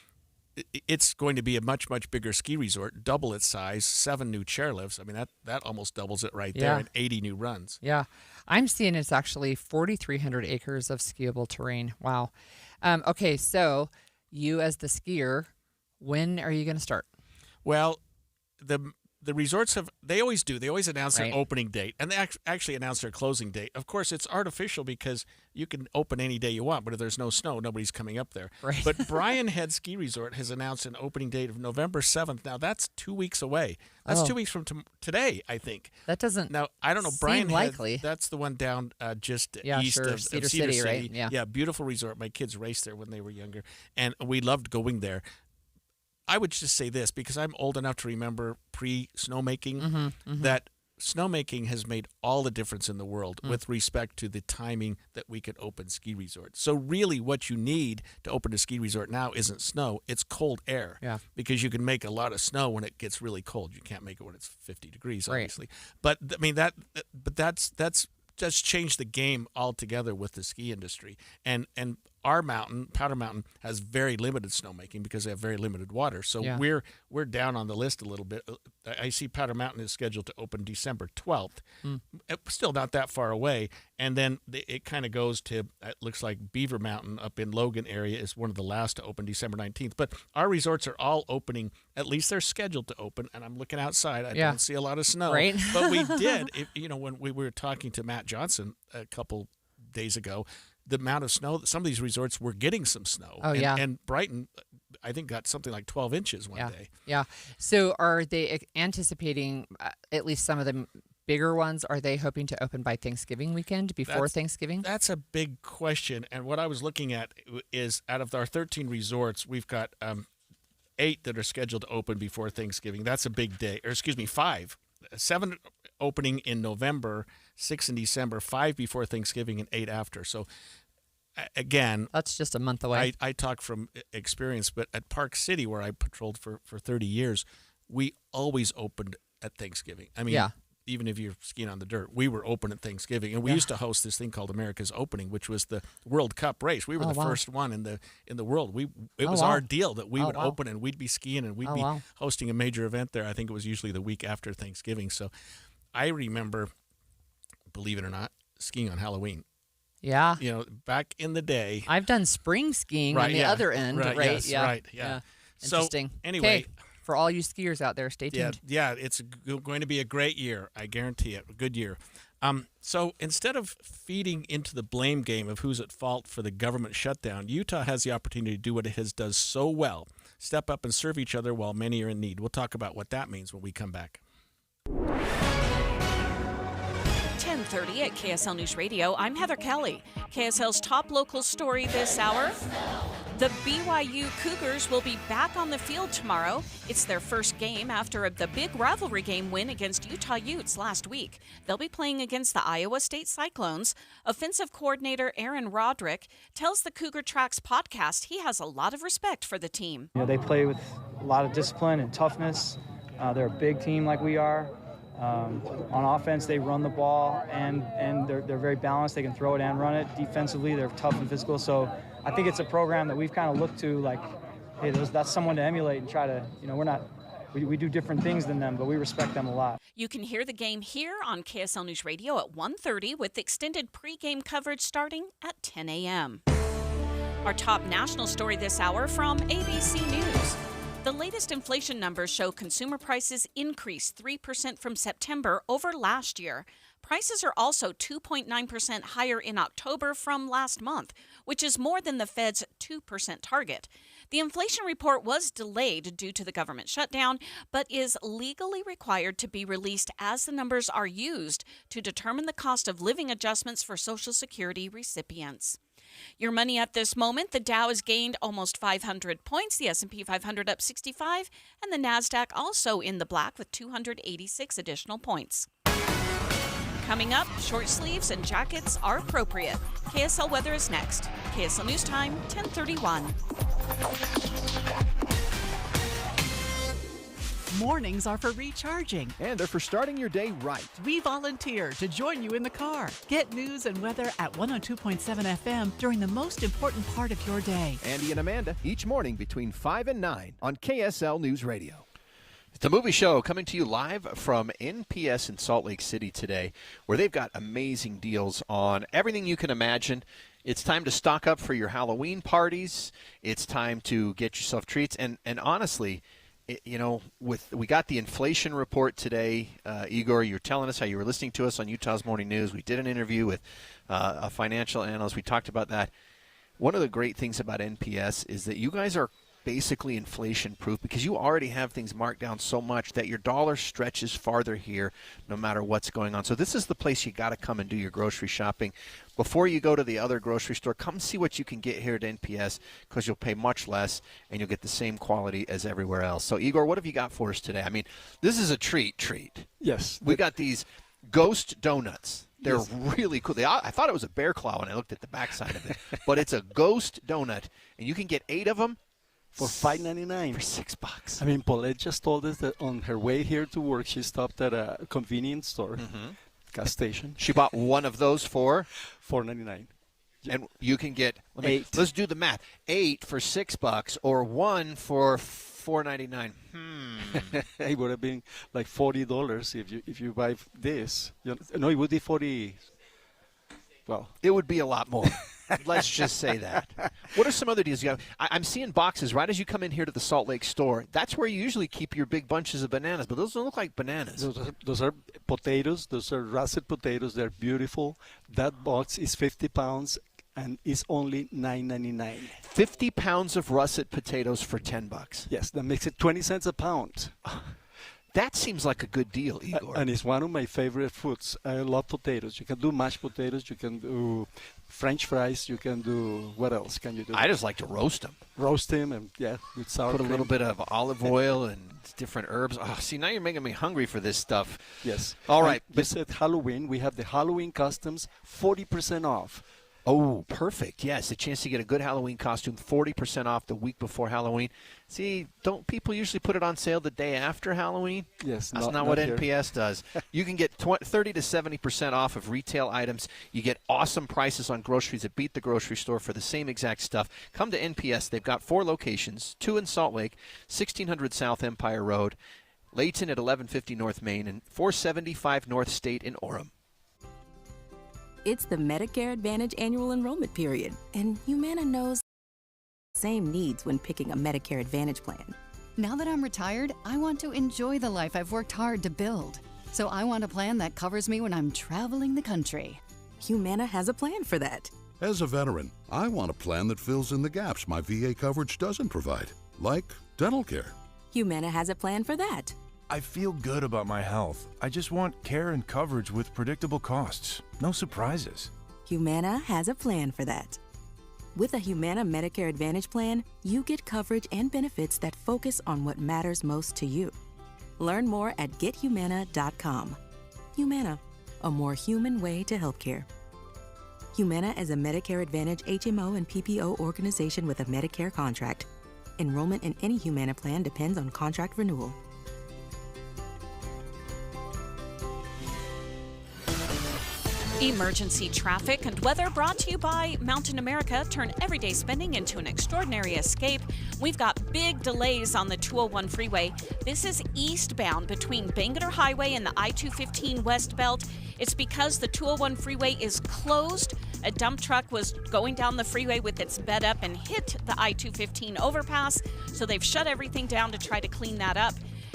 it's going to be a much, much bigger ski resort, double its size, 7 new chairlifts. I mean, that almost doubles it right there, and 80 new runs. Yeah. I'm seeing it's actually 4,300 acres of skiable terrain. Wow. Okay, so you as the skier, when are you going to start? Well, the resorts they always announce their opening date, and they actually announce their closing date. Of course, it's artificial because you can open any day you want, but if there's no snow, nobody's coming up there. Right. But Brian Head Ski Resort has announced an opening date of November 7th. Now, that's 2 weeks away. That's 2 weeks from today, I think. That doesn't Now, I don't know, Brian likely. Head, that's the one down just east of Cedar City, right? Yeah, beautiful resort. My kids raced there when they were younger, and we loved going there. I would just say this, because I'm old enough to remember pre-snowmaking, that snowmaking has made all the difference in the world with respect to the timing that we can open ski resorts. So really what you need to open a ski resort now isn't snow, it's cold air. Yeah. Because you can make a lot of snow when it gets really cold. You can't make it when it's 50 degrees, obviously. But I mean, that's just changed the game altogether with the ski industry. And our mountain, Powder Mountain, has very limited snowmaking because they have very limited water. So we're down on the list a little bit. I see Powder Mountain is scheduled to open December 12th. Still not that far away. And then it kind of goes to, it looks like Beaver Mountain up in Logan area is one of the last to open, December 19th. But our resorts are all opening, at least they're scheduled to open. And I'm looking outside. I don't see a lot of snow. Right. But we did, when we were talking to Matt Johnson a couple days ago, the amount of snow, some of these resorts were getting some snow. And Brighton, I think, got something like 12 inches one day. Yeah. So are they anticipating, at least some of the bigger ones, are they hoping to open by Thanksgiving weekend, before Thanksgiving? That's a big question. And what I was looking at is, out of our 13 resorts, we've got 8 that are scheduled to open before Thanksgiving. That's a big day. Or 5. 7 opening in November, 6 in December, 5 before Thanksgiving, and 8 after. So, again, that's just a month away. I talk from experience, but at Park City, where I patrolled for 30 years, we always opened at Thanksgiving. I mean, even if you're skiing on the dirt, we were open at Thanksgiving, and we used to host this thing called America's Opening, which was the World Cup race. We were the first one in the world. It was our deal that we would open, and we'd be skiing, and we'd be hosting a major event there. I think it was usually the week after Thanksgiving. So I remember, believe it or not, skiing on Halloween. Yeah. Back in the day. I've done spring skiing on the other end, right? Yes, yeah. right. Yeah. Interesting. So, anyway. Okay, for all you skiers out there, stay tuned. Yeah, it's going to be a great year. I guarantee it. A good year. So instead of feeding into the blame game of who's at fault for the government shutdown, Utah has the opportunity to do what it does so well. Step up and serve each other while many are in need. We'll talk about what that means when we come back. 10:30 at KSL News Radio. I'm Heather Kelly. KSL's top local story this hour. The BYU Cougars will be back on the field tomorrow. It's their first game after the big rivalry game win against Utah Utes last week. They'll be playing against the Iowa State Cyclones. Offensive coordinator Aaron Roderick tells the Cougar Tracks podcast he has a lot of respect for the team. They play with a lot of discipline and toughness. They're a big team like we are. On offense, they run the ball, and they're very balanced. They can throw it and run it. Defensively, they're tough and physical. So I think it's a program that we've kind of looked to like, hey, that's someone to emulate and try to, we do different things than them, but we respect them a lot. You can hear the game here on KSL News Radio at 1:30 with extended pregame coverage starting at 10 a.m. Our top national story this hour from ABC News. The latest inflation numbers show consumer prices increased 3% from September over last year. Prices are also 2.9% higher in October from last month, which is more than the Fed's 2% target. The inflation report was delayed due to the government shutdown, but is legally required to be released as the numbers are used to determine the cost of living adjustments for Social Security recipients. Your money at this moment, the Dow has gained almost 500 points, the S&P 500 up 65, and the NASDAQ also in the black with 286 additional points. Coming up, short sleeves and jackets are appropriate. KSL weather is next. KSL News Time, 10:31. Mornings are for recharging. And they're for starting your day right. We volunteer to join you in the car. Get news and weather at 102.7 FM during the most important part of your day. Andy and Amanda, each morning between 5 and 9 on KSL News Radio. The movie show coming to you live from NPS in Salt Lake City today, where they've got amazing deals on everything you can imagine. It's time to stock up for your Halloween parties. It's time to get yourself treats. And honestly, we got the inflation report today. Igor, you're telling us how you were listening to us on Utah's Morning News. We did an interview with a financial analyst. We talked about that. One of the great things about NPS is that you guys are basically inflation proof because you already have things marked down so much that your dollar stretches farther here no matter what's going on. So this is the place you got to come and do your grocery shopping. Before you go to the other grocery store, come see what you can get here at NPS because you'll pay much less and you'll get the same quality as everywhere else. So Igor, what have you got for us today? I mean, this is a treat. Yes. We got these ghost donuts. They're really cool. I thought it was a bear claw when I looked at the backside of it, but it's a ghost donut, and you can get 8 of them for $5.99. For $6. I mean, Paulette just told us that on her way here to work, she stopped at a convenience store, gas station. She bought one of those for $4.99. And you can get 8. Let's do the math. 8 for $6 or 1 for $4.99. It would have been like $40 if you buy this. No, it would be 40. Well, it would be a lot more. Let's just say that. What are some other deals you have? I'm seeing boxes right as you come in here to the Salt Lake store. That's where you usually keep your big bunches of bananas, but those don't look like bananas. Those are potatoes. Those are russet potatoes. They're beautiful. That box is 50 pounds and it's only $9.99. 50 pounds of russet potatoes for $10. Yes, that makes it 20 cents a pound. That seems like a good deal, Igor. And it's one of my favorite foods. I love potatoes. You can do mashed potatoes. You can do French fries. You can do, what else can you do? I just like to roast them. Roast them and, with sour cream. Put a little bit of olive oil and different herbs. Oh, see, now you're making me hungry for this stuff. Yes. All right. You said Halloween. We have the Halloween customs, 40% off. Oh, perfect. Yes, a chance to get a good Halloween costume, 40% off the week before Halloween. See, don't people usually put it on sale the day after Halloween? Yes. That's not what NPS does. You can get 30 to 70% off of retail items. You get awesome prices on groceries that beat the grocery store for the same exact stuff. Come to NPS. They've got 4 locations, 2 in Salt Lake, 1600 South Empire Road, Layton at 1150 North Main, and 475 North State in Orem. It's the Medicare Advantage annual enrollment period, and Humana knows the same needs when picking a Medicare Advantage plan. Now that I'm retired, I want to enjoy the life I've worked hard to build. So I want a plan that covers me when I'm traveling the country. Humana has a plan for that. As a veteran, I want a plan that fills in the gaps my VA coverage doesn't provide, like dental care. Humana has a plan for that. I feel good about my health. I just want care and coverage with predictable costs. No surprises. Humana has a plan for that. With a Humana Medicare Advantage plan, you get coverage and benefits that focus on what matters most to you. Learn more at gethumana.com. Humana, a more human way to healthcare. Humana is a Medicare Advantage HMO and PPO organization with a Medicare contract. Enrollment in any Humana plan depends on contract renewal. Emergency traffic and weather brought to you by Mountain America. Turn everyday spending into an extraordinary escape. We've got big delays on the 201 freeway. This is eastbound between Bangerter Highway and the I-215 West Belt. It's because the 201 freeway is closed. A dump truck was going down the freeway with its bed up and hit the I-215 overpass. So they've shut everything down to try to clean that up.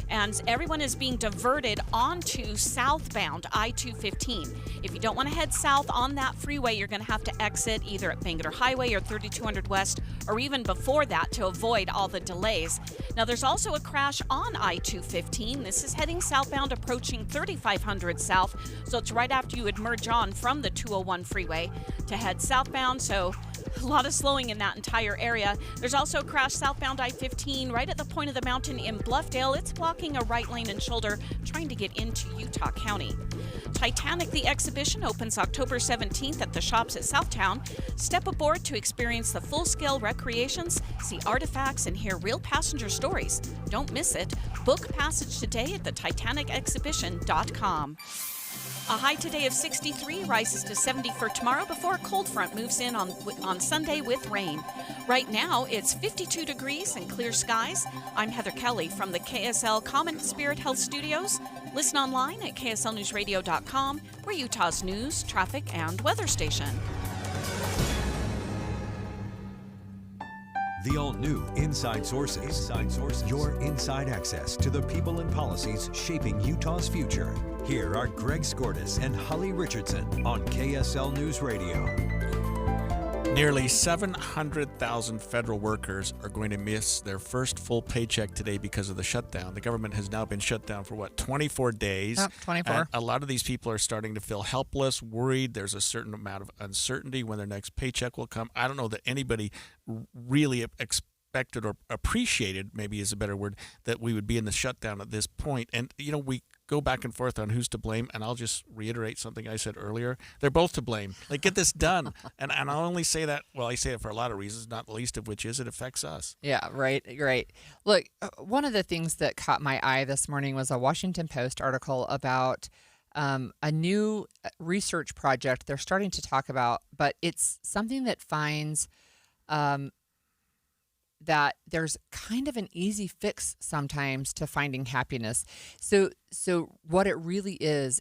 And everyone is being diverted onto southbound I-215. If you don't want to head south on that freeway, you're going to have to exit either at Bangerter Highway or 3200 West, or even before that to avoid all the delays. Now, there's also a crash on I-215. This is heading southbound, approaching 3500 South. So it's right after you would merge on from the 201 freeway to head southbound. So a lot of slowing in that entire area. There's also a crash southbound I-15 right at the point of the mountain in Bluffdale. It's blocking a right lane and shoulder trying to get into Utah County. Titanic the exhibition opens October 17th at the shops at Southtown. Step aboard to experience the full-scale recreations, see artifacts, and hear real passenger stories. Don't miss it. Book passage today at thetitanicexhibition.com. A high today of 63 rises to 70 for tomorrow before a cold front moves in on Sunday with rain. Right now, it's 52 degrees and clear skies. I'm Heather Kelly from the KSL Common Spirit Health Studios. Listen online at kslnewsradio.com. We're Utah's news, traffic, and weather station. The all-new Inside Sources. Your inside access to the people and policies shaping Utah's future. Here are Greg Skordas and Holly Richardson on KSL News Radio. Nearly 700,000 federal workers are going to miss their first full paycheck today because of the shutdown. The government has now been shut down for, 24 days? 24. And a lot of these people are starting to feel helpless, worried. There's a certain amount of uncertainty when their next paycheck will come. I don't know that anybody really expected or appreciated, maybe is a better word, that we would be in the shutdown at this point. And, we go back and forth on who's to blame, and I'll just reiterate something I said earlier. They're both to blame. Like, get this done. and I'll only say that, I say it for a lot of reasons, not the least of which is it affects us. Yeah, right. Look, one of the things that caught my eye this morning was a Washington Post article about a new research project they're starting to talk about, but it's something that finds that there's kind of an easy fix sometimes to finding happiness. So what it really is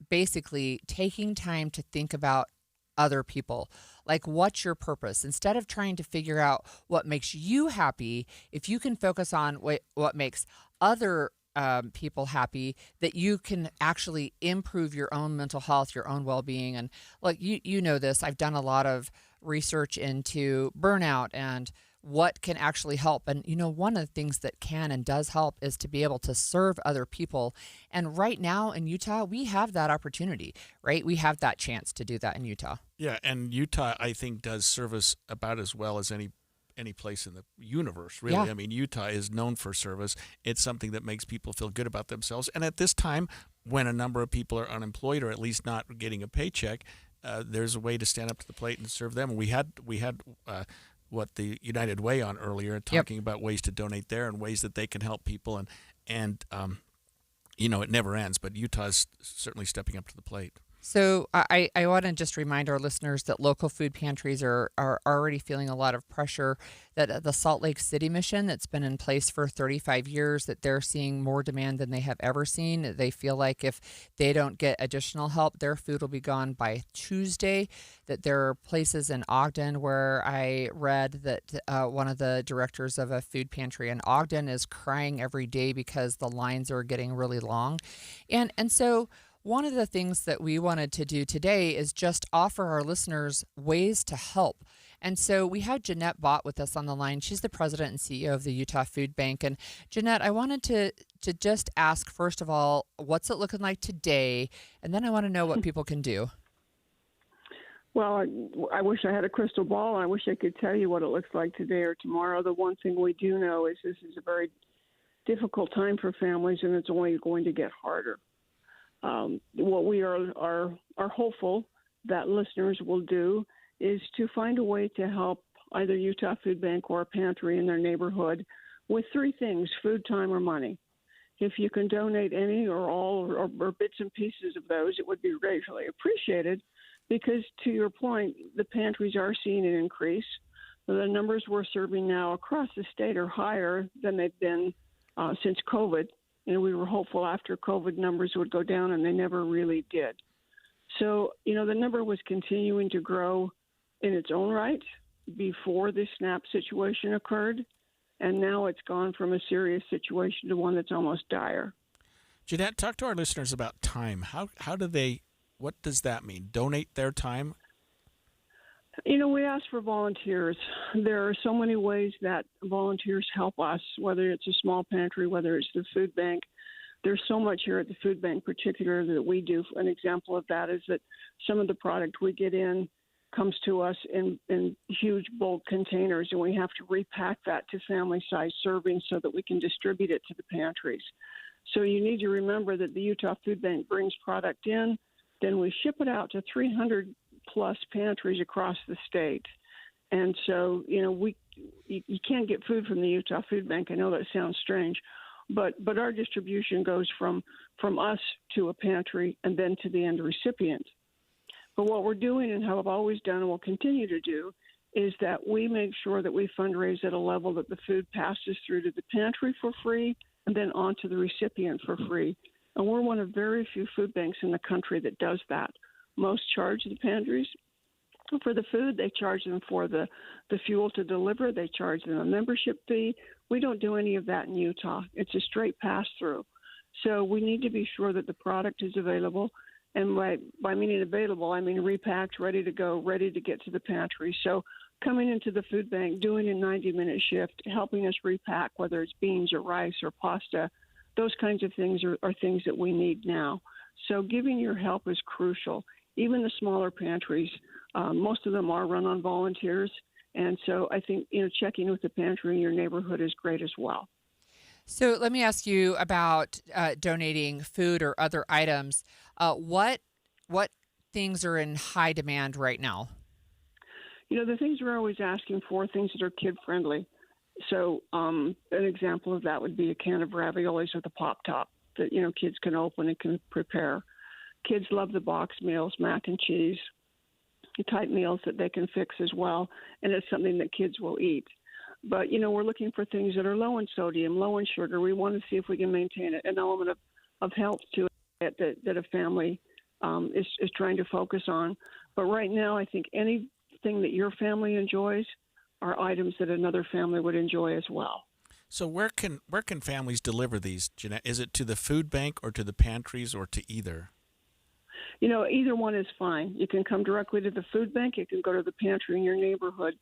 basically taking time to think about other people. Like, what's your purpose? Instead of trying to figure out what makes you happy, if you can focus on what makes other people happy, that you can actually improve your own mental health, your own well-being. And like, you know this, I've done a lot of research into burnout and what can actually help. And, one of the things that can and does help is to be able to serve other people. And right now in Utah, we have that opportunity, right? We have that chance to do that in Utah. Yeah, and Utah, I think, does service about as well as any place in the universe, really. Yeah. I mean, Utah is known for service. It's something that makes people feel good about themselves. And at this time, when a number of people are unemployed or at least not getting a paycheck, there's a way to stand up to the plate and serve them. We had what the United Way on earlier, talking about ways to donate there and ways that they can help people. And it never ends, but Utah's certainly stepping up to the plate. So I want to just remind our listeners that local food pantries are already feeling a lot of pressure, that the Salt Lake City mission that's been in place for 35 years, that they're seeing more demand than they have ever seen. They feel like if they don't get additional help, their food will be gone by Tuesday, that there are places in Ogden where I read that one of the directors of a food pantry in Ogden is crying every day because the lines are getting really long. And so one of the things that we wanted to do today is just offer our listeners ways to help. And so we have Jeanette Bott with us on the line. She's the president and CEO of the Utah Food Bank. And Jeanette, I wanted to just ask, first of all, what's it looking like today? And then I want to know what people can do. Well, I wish I had a crystal ball. I wish I could tell you what it looks like today or tomorrow. The one thing we do know is this is a very difficult time for families, and it's only going to get harder. What we are hopeful that listeners will do is to find a way to help either Utah Food Bank or a pantry in their neighborhood with three things: food, time, or money. If you can donate any or all or bits and pieces of those, it would be greatly appreciated, because to your point, the pantries are seeing an increase. The numbers we're serving now across the state are higher than they've been since COVID. We were hopeful after COVID numbers would go down, and they never really did. So, the number was continuing to grow in its own right before this SNAP situation occurred, and now it's gone from a serious situation to one that's almost dire. Jeanette, talk to our listeners about time. How do they, what does that mean? Donate their time? We ask for volunteers. There are so many ways that volunteers help us, whether it's a small pantry, whether it's the food bank. There's so much here at the food bank particularly that we do. An example of that is that some of the product we get in comes to us in huge bulk containers, and we have to repack that to family-sized servings so that we can distribute it to the pantries. So you need to remember that the Utah Food Bank brings product in, then we ship it out to 300 plus pantries across the state. And so, you can't get food from the Utah Food Bank. I know that sounds strange, but our distribution goes from us to a pantry and then to the end recipient. But what we're doing, and how I've always done and will continue to do, is that we make sure that we fundraise at a level that the food passes through to the pantry for free and then on to the recipient for free. And we're one of very few food banks in the country that does that. Most charge the pantries for the food. They charge them for the fuel to deliver. They charge them a membership fee. We don't do any of that in Utah. It's a straight pass-through. So we need to be sure that the product is available. And by meaning available, I mean repacked, ready to go, ready to get to the pantry. So coming into the food bank, doing a 90-minute shift, helping us repack, whether it's beans or rice or pasta, those kinds of things are things that we need now. So giving your help is crucial. Even the smaller pantries, most of them are run on volunteers. And so I think, checking with the pantry in your neighborhood is great as well. So let me ask you about donating food or other items. What things are in high demand right now? The things we're always asking for, things that are kid-friendly. So an example of that would be a can of raviolis with a pop top that, kids can open and can prepare. Kids love the box meals, mac and cheese, type meals that they can fix as well, and it's something that kids will eat. But, we're looking for things that are low in sodium, low in sugar. We want to see if we can maintain an element of health to it that a family is trying to focus on. But right now, I think anything that your family enjoys are items that another family would enjoy as well. So where can families deliver these, Jeanette? Is it to the food bank or to the pantries or to either? Either one is fine. You can come directly to the food bank. You can go to the pantry in your neighborhood.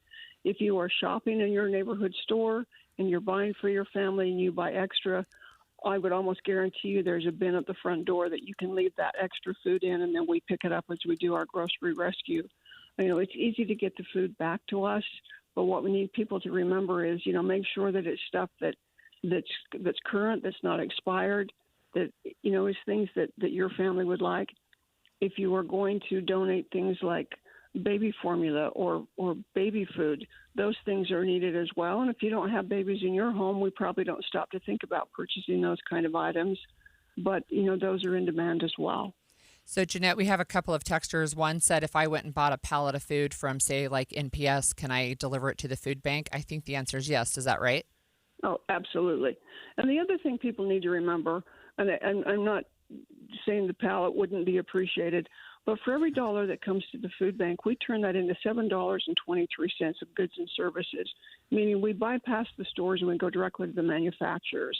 If you are shopping in your neighborhood store and you're buying for your family and you buy extra, I would almost guarantee you there's a bin at the front door that you can leave that extra food in, and then we pick it up as we do our grocery rescue. It's easy to get the food back to us, but what we need people to remember is, make sure that it's stuff that's current, that's not expired, that, is things that your family would like. If you are going to donate things like baby formula or baby food, those things are needed as well. And if you don't have babies in your home, we probably don't stop to think about purchasing those kind of items. But, those are in demand as well. So, Jeanette, we have a couple of texters. One said, if I went and bought a pallet of food from, say, like NPS, can I deliver it to the food bank? I think the answer is yes. Is that right? Oh, absolutely. And the other thing people need to remember, and I'm not saying the pallet wouldn't be appreciated, but for every dollar that comes to the food bank, we turn that into $7.23 of goods and services, meaning we bypass the stores and we go directly to the manufacturers.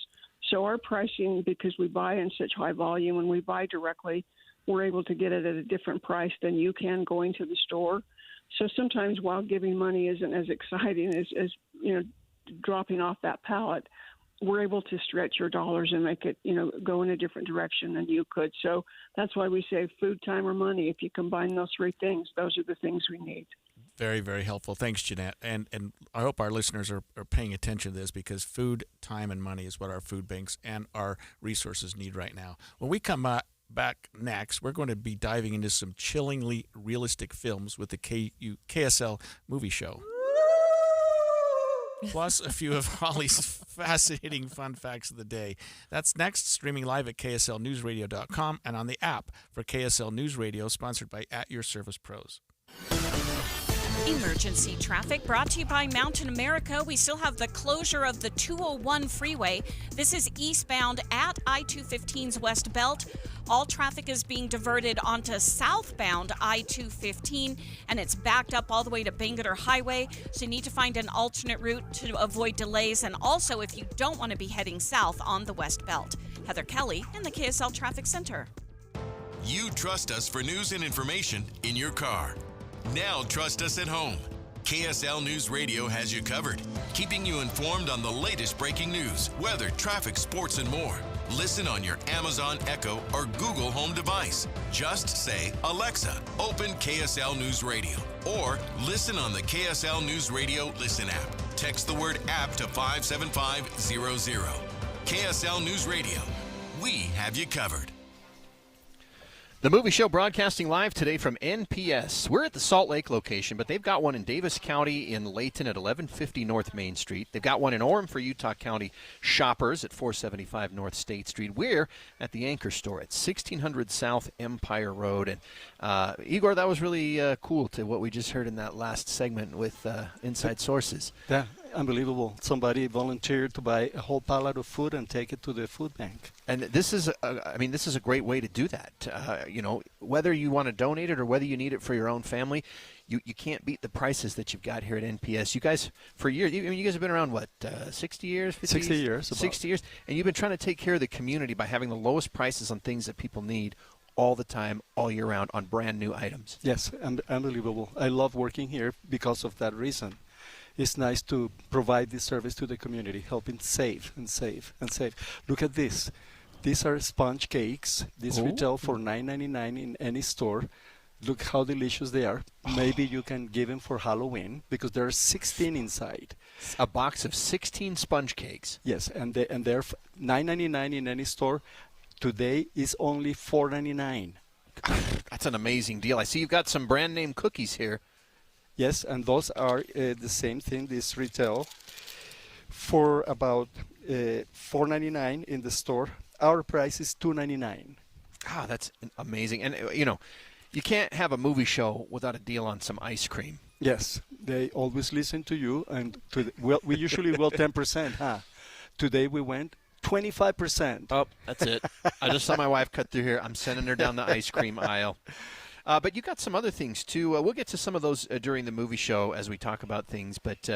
So our pricing, because we buy in such high volume and we buy directly, we're able to get it at a different price than you can going to the store. So sometimes while giving money isn't as exciting as dropping off that pallet, we're able to stretch your dollars and make it, go in a different direction than you could. So that's why we say food, time, or money. If you combine those three things, those are the things we need. Very, very helpful. Thanks, Jeanette. And I hope our listeners are paying attention to this, because food, time, and money is what our food banks and our resources need right now. When we come back next, we're going to be diving into some chillingly realistic films with the KSL movie show. Plus a few of Holly's fascinating fun facts of the day. That's next, streaming live at kslnewsradio.com and on the app for KSL News Radio, sponsored by At Your Service Pros. Emergency traffic brought to you by Mountain America. We still have the closure of the 201 freeway. This is eastbound at I-215's West Belt. All traffic is being diverted onto southbound I-215, and it's backed up all the way to Bangerter Highway, so you need to find an alternate route to avoid delays, and also if you don't want to be heading south on the West Belt. Heather Kelly in the KSL Traffic Center. You trust us for news and information in your car. Now trust us at home. KSL News Radio has you covered, keeping you informed on the latest breaking news, weather, traffic, sports, and more. Listen on your Amazon Echo or Google Home device. Just say, Alexa, open KSL News Radio, or listen on the KSL News Radio Listen app. Text the word app to 57500. KSL News Radio. We have you covered. The movie show broadcasting live today from NPS. We're at the Salt Lake location, but they've got one in Davis County in Layton at 1150 North Main Street. They've got one in Orem for Utah County shoppers at 475 North State Street. We're at the Anchor Store at 1600 South Empire Road. And Igor, that was really cool to what we just heard in that last segment with Inside Sources. Yeah, unbelievable. Somebody volunteered to buy a whole pallet of food and take it to the food bank. And this is a great way to do that. Whether you want to donate it or whether you need it for your own family, you can't beat the prices that you've got here at NPS. You guys, for years, you guys have been around, 60 years? 50 60 years. 60 years. And you've been trying to take care of the community by having the lowest prices on things that people need all the time, all year round, on brand new items. Yes, unbelievable. I love working here because of that reason. It's nice to provide this service to the community, helping save and save and save. Look at this. These are sponge cakes. These retail for $9.99 in any store. Look how delicious they are. Maybe you can give them for Halloween because there are 16 inside. A box of 16 sponge cakes. Yes, and they're $9.99 in any store. Today is only $4.99. That's an amazing deal. I see you've got some brand name cookies here. Yes, and those are the same thing. This retail for about $4.99 in the store. Our price is $2.99. Ah, that's amazing. And, you can't have a movie show without a deal on some ice cream. Yes, they always listen to you. And we usually will 10%. Huh? Today we went 25%. Oh, that's it. I just saw my wife cut through here. I'm sending her down the ice cream aisle. But you got some other things, too. We'll get to some of those during the movie show as we talk about things. But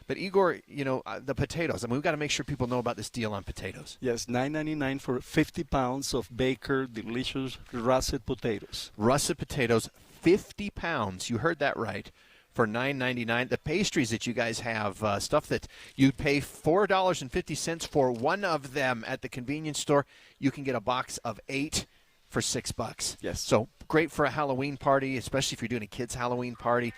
Igor, the potatoes. We've got to make sure people know about this deal on potatoes. Yes, $9.99 for 50 pounds of Baker delicious russet potatoes. Russet potatoes, 50 pounds. You heard that right. For $9.99. The pastries that you guys have, stuff that you pay $4.50 for one of them at the convenience store, you can get a box of 8 for $6. Yes. So great for a Halloween party, especially if you're doing a kid's Halloween party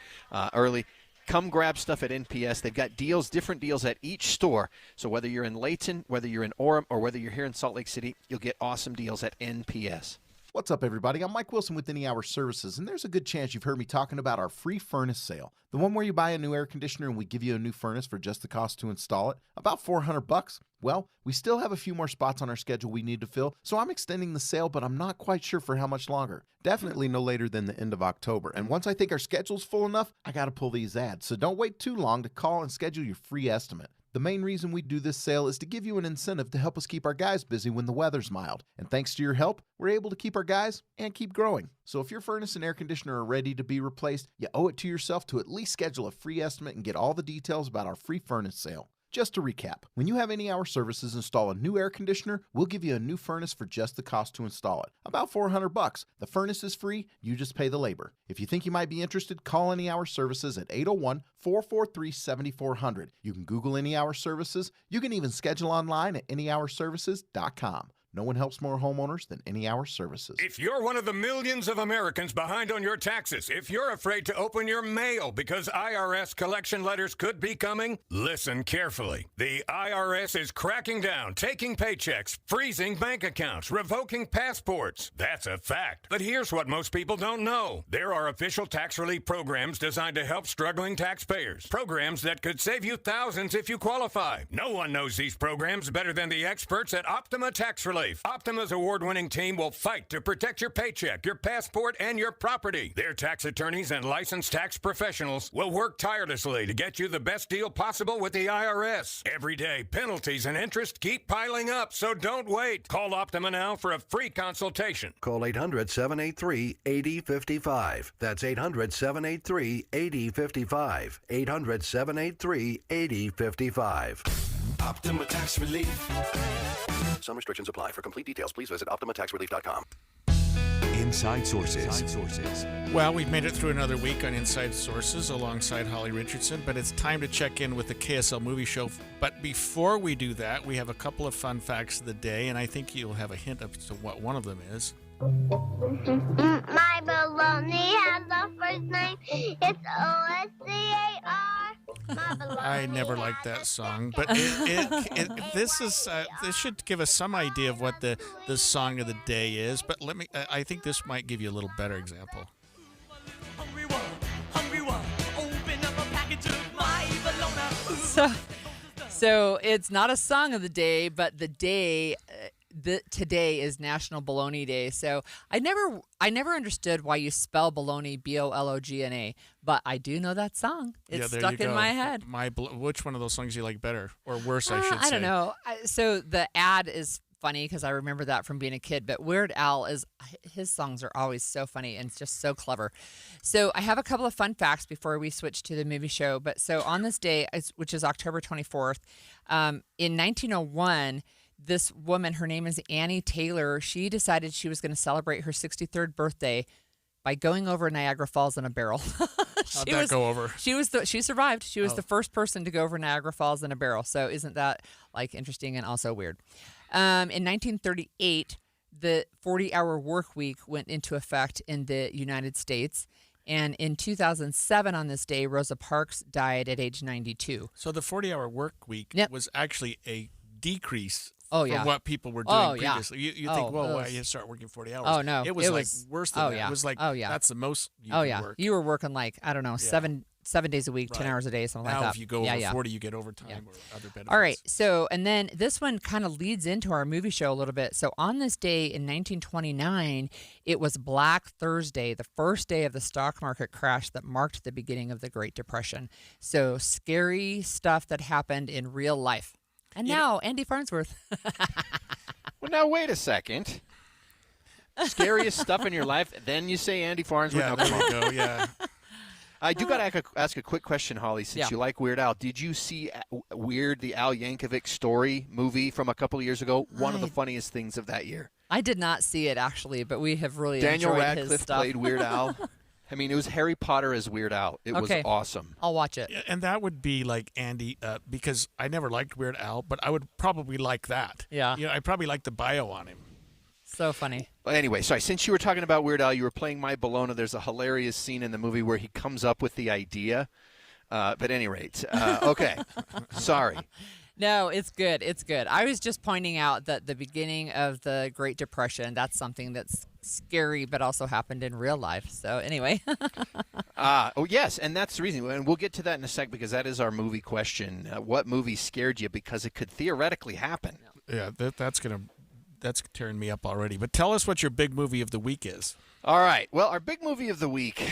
early. Come grab stuff at NPS. They've got deals, different deals at each store. So whether you're in Layton, whether you're in Orem, or whether you're here in Salt Lake City, you'll get awesome deals at NPS. What's up, everybody? I'm Mike Wilson with Any Hour Services, and there's a good chance you've heard me talking about our free furnace sale. The one where you buy a new air conditioner and we give you a new furnace for just the cost to install it, about $400. Well, we still have a few more spots on our schedule we need to fill, so I'm extending the sale, but I'm not quite sure for how much longer. Definitely no later than the end of October. And once I think our schedule's full enough, I got to pull these ads. So don't wait too long to call and schedule your free estimate. The main reason we do this sale is to give you an incentive to help us keep our guys busy when the weather's mild. And thanks to your help, we're able to keep our guys and keep growing. So if your furnace and air conditioner are ready to be replaced, you owe it to yourself to at least schedule a free estimate and get all the details about our free furnace sale. Just to recap, when you have Any Hour Services install a new air conditioner, we'll give you a new furnace for just the cost to install it. About $400. The furnace is free, you just pay the labor. If you think you might be interested, call Any Hour Services at 801-443-7400. You can Google Any Hour Services. You can even schedule online at anyhourservices.com. No one helps more homeowners than Any Hour Services. If you're one of the millions of Americans behind on your taxes, if you're afraid to open your mail because IRS collection letters could be coming, listen carefully. The IRS is cracking down, taking paychecks, freezing bank accounts, revoking passports. That's a fact. But here's what most people don't know. There are official tax relief programs designed to help struggling taxpayers. Programs that could save you thousands if you qualify. No one knows these programs better than the experts at Optima Tax Relief. Optima's award-winning team will fight to protect your paycheck, your passport, and your property. Their tax attorneys and licensed tax professionals will work tirelessly to get you the best deal possible with the IRS. Every day, penalties and interest keep piling up, so don't wait. Call Optima now for a free consultation. Call 800-783-8055. That's 800-783-8055. 800-783-8055. Optima Tax Relief. Some restrictions apply. For complete details, please visit OptimaTaxRelief.com. Inside Sources. Well, we've made it through another week on Inside Sources alongside Holly Richardson, but it's time to check in with the KSL Movie Show. But before we do that, we have a couple of fun facts of the day, and I think you'll have a hint as to what one of them is. My baloney has a first name. It's O-S-C-A-R. I never liked that song, but this should give us some idea of what the song of the day is. But I think this might give you a little better example. So it's not a song of the day, but the day. Today is National Bologna Day, so I never understood why you spell bologna B-O-L-O-G-N-A, but I do know that song. It's stuck in my head. Which one of those songs do you like better or worse? I should say. I don't know. So the ad is funny because I remember that from being a kid. But Weird Al his songs are always so funny and just so clever. So I have a couple of fun facts before we switch to the movie show. But so on this day, which is October 24th, in 1901. This woman, her name is Annie Taylor, she decided she was going to celebrate her 63rd birthday by going over Niagara Falls in a barrel. How'd that go over? She survived. She was the first person to go over Niagara Falls in a barrel. So isn't that interesting and also weird? In 1938, the 40-hour work week went into effect in the United States. And in 2007, on this day, Rosa Parks died at age 92. So the 40-hour work week was actually a decrease from what people were doing previously. You think, why you start working 40 hours? Oh, no. It was worse than that. It was that's the most you could work. You were working 7 days a week, 10 hours a day, something like that. Now if you go over 40, you get overtime or other benefits. All right. So, and then this one kind of leads into our movie show a little bit. So on this day in 1929, it was Black Thursday, the first day of the stock market crash that marked the beginning of the Great Depression. So scary stuff that happened in real life. And now, Andy Farnsworth. Well, now, wait a second. Scariest stuff in your life, then you say Andy Farnsworth. Yeah, there you go, yeah. I do got to ask a quick question, Holly, since you like Weird Al. Did you see Weird, the Al Yankovic story movie from a couple of years ago? One of the funniest things of that year. I did not see it, actually, but we have really enjoyed his stuff. Daniel Radcliffe played Weird Al. I mean, it was Harry Potter as Weird Al. It was awesome. I'll watch it. And that would be like Andy, because I never liked Weird Al, but I would probably like that. Yeah. I probably like the bio on him. So funny. Well, anyway, sorry, since you were talking about Weird Al, you were playing My Bologna. There's a hilarious scene in the movie where he comes up with the idea. But at any rate, okay. Sorry. No, it's good. It's good. I was just pointing out that the beginning of the Great Depression, that's something that's scary, but also happened in real life. So anyway. Oh, yes, and that's the reason. And we'll get to that in a sec because that is our movie question. What movie scared you because it could theoretically happen? Yeah, that's tearing me up already. But tell us what your big movie of the week is. All right. Well, our big movie of the week.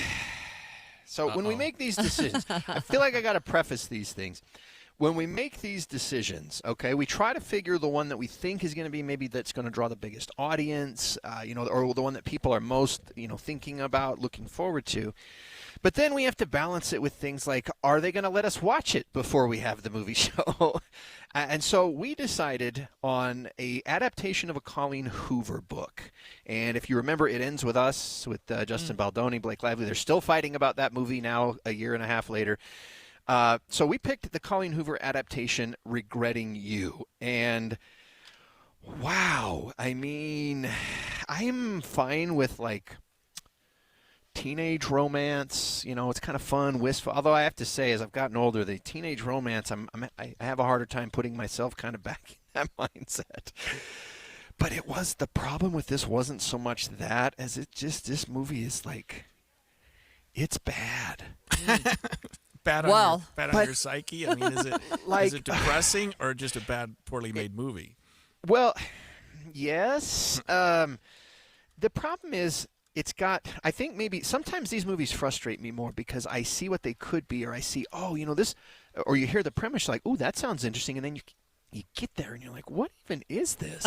So when we make these decisions, I feel like I got to preface these things. When we make these decisions, okay, we try to figure the one that we think is going to be maybe that's going to draw the biggest audience, or the one that people are most, thinking about, looking forward to. But then we have to balance it with things like, are they going to let us watch it before we have the movie show? And so we decided on a adaptation of a Colleen Hoover book. And if you remember, It Ends With Us with Justin Baldoni, Blake Lively. They're still fighting about that movie now, a year and a half later. So we picked the Colleen Hoover adaptation, Regretting You. And wow, I mean, I'm fine with teenage romance. It's kind of fun, wistful. Although I have to say, as I've gotten older, the teenage romance, I have a harder time putting myself kind of back in that mindset. But the problem with this wasn't so much that as this movie is it's bad. Bad on your psyche? I mean, is it depressing or just a bad, poorly made movie? Well, yes. The problem is I think maybe sometimes these movies frustrate me more because I see what they could be, or I see, this, or you hear the premise like, oh, that sounds interesting, and then you get there and you're like, what even is this?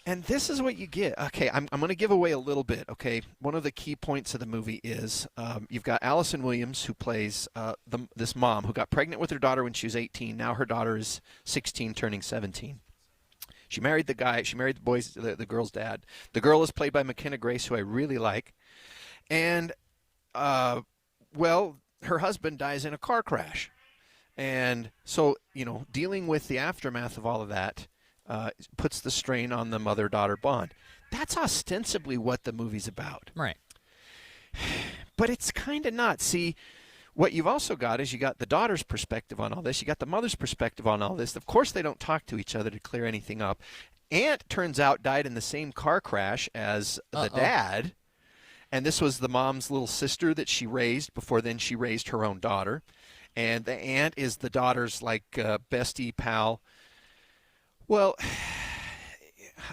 And this is what you get. Okay, I'm going to give away a little bit, okay? One of the key points of the movie is you've got Allison Williams, who plays this mom who got pregnant with her daughter when she was 18. Now her daughter is 16, turning 17. She married the guy. She married the girl's dad. The girl is played by McKenna Grace, who I really like. And, her husband dies in a car crash. And so, dealing with the aftermath of all of that, puts the strain on the mother-daughter bond. That's ostensibly what the movie's about. Right. But it's kind of not. See, what you've also got is you got the daughter's perspective on all this. You got the mother's perspective on all this. Of course, they don't talk to each other to clear anything up. Aunt, turns out, died in the same car crash as the dad. And this was the mom's little sister that she raised before then she raised her own daughter. And the aunt is the daughter's, bestie pal. Well,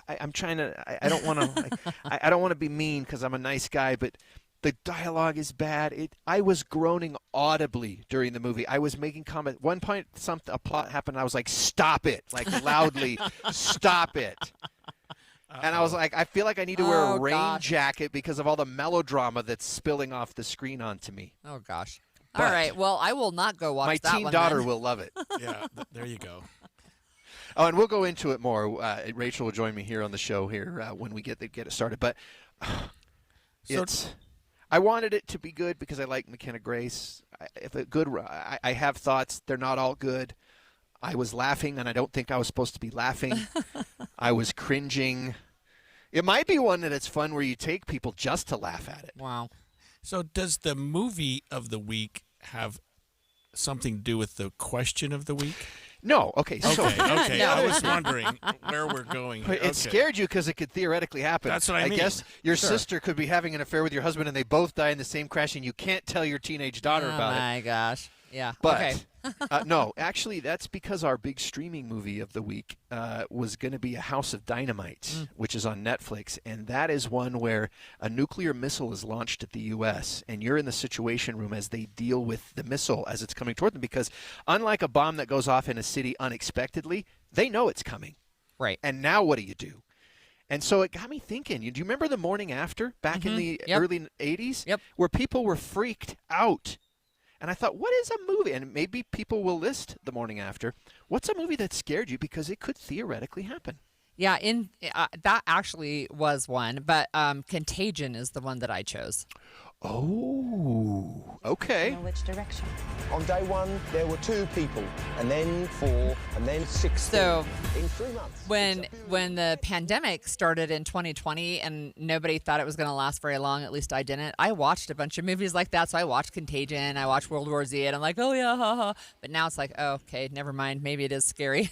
I'm trying to. I don't want to. I don't want to be mean because I'm a nice guy, but the dialogue is bad. I was groaning audibly during the movie. I was making comments. One point, a plot happened. I was like, "Stop it!" Loudly, "Stop it!" And I was like, I feel like I need to wear a rain jacket because of all the melodrama that's spilling off the screen onto me. Oh gosh! All right. Well, I will not go watch that one. My teen daughter will love it. Yeah, there you go. Oh, and we'll go into it more. Rachel will join me here on the show when we get it started. But I wanted it to be good because I like McKenna Grace. I have thoughts. They're not all good. I was laughing, and I don't think I was supposed to be laughing. I was cringing. It might be one that it's fun where you take people just to laugh at it. Wow. So does the movie of the week have something to do with the question of the week? No. Okay. So okay. No. I was wondering where we're going here. It scared you because it could theoretically happen. That's what I mean. I guess your sister could be having an affair with your husband, and they both die in the same crash, and you can't tell your teenage daughter about it. Oh my gosh. Yeah. But okay. no, actually, that's because our big streaming movie of the week was going to be A House of Dynamite, which is on Netflix. And that is one where a nuclear missile is launched at the U.S., and you're in the Situation Room as they deal with the missile as it's coming toward them. Because unlike a bomb that goes off in a city unexpectedly, they know it's coming. Right. And now what do you do? And so it got me thinking. Do you remember The Morning After back in the early 80s? Yep. Where people were freaked out. And I thought, what is a movie? And maybe people will list The Morning After. What's a movie that scared you because it could theoretically happen? Yeah, that actually was one, but Contagion is the one that I chose. Oh, okay. Which direction? On day one, there were 2 people, and then 4, and then 6. So in 3 months. When the pandemic started in 2020 and nobody thought it was going to last very long, at least I didn't, I watched a bunch of movies like that. So I watched Contagion, I watched World War Z, and I'm like, oh yeah, ha ha. But now it's like, oh, okay, never mind. Maybe it is scary.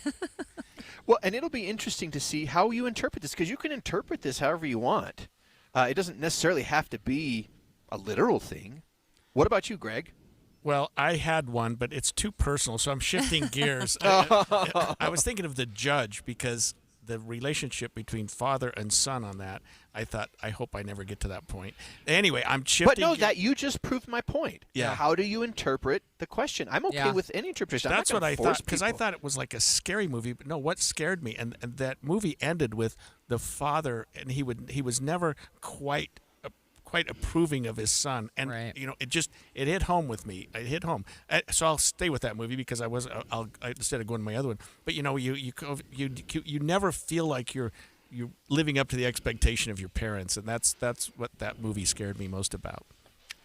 Well, and it'll be interesting to see how you interpret this, because you can interpret this however you want. It doesn't necessarily have to be a literal thing. What about you, Greg? Well, I had one, but it's too personal, so I'm shifting gears. I was thinking of The Judge, because the relationship between father and son on that, I thought, I hope I never get to that point. Anyway, I'm shifting. But no, that you just proved my point. Yeah. How do you interpret the question? I'm okay with any interpretation. That's what I thought, because I thought it was like a scary movie. But no, what scared me, and that movie ended with the father, and he was never quite approving of his son, and it hit home with me. It hit home, so I'll stay with that movie because I'll instead of going to my other one. But you never feel like you're living up to the expectation of your parents, and that's what that movie scared me most about.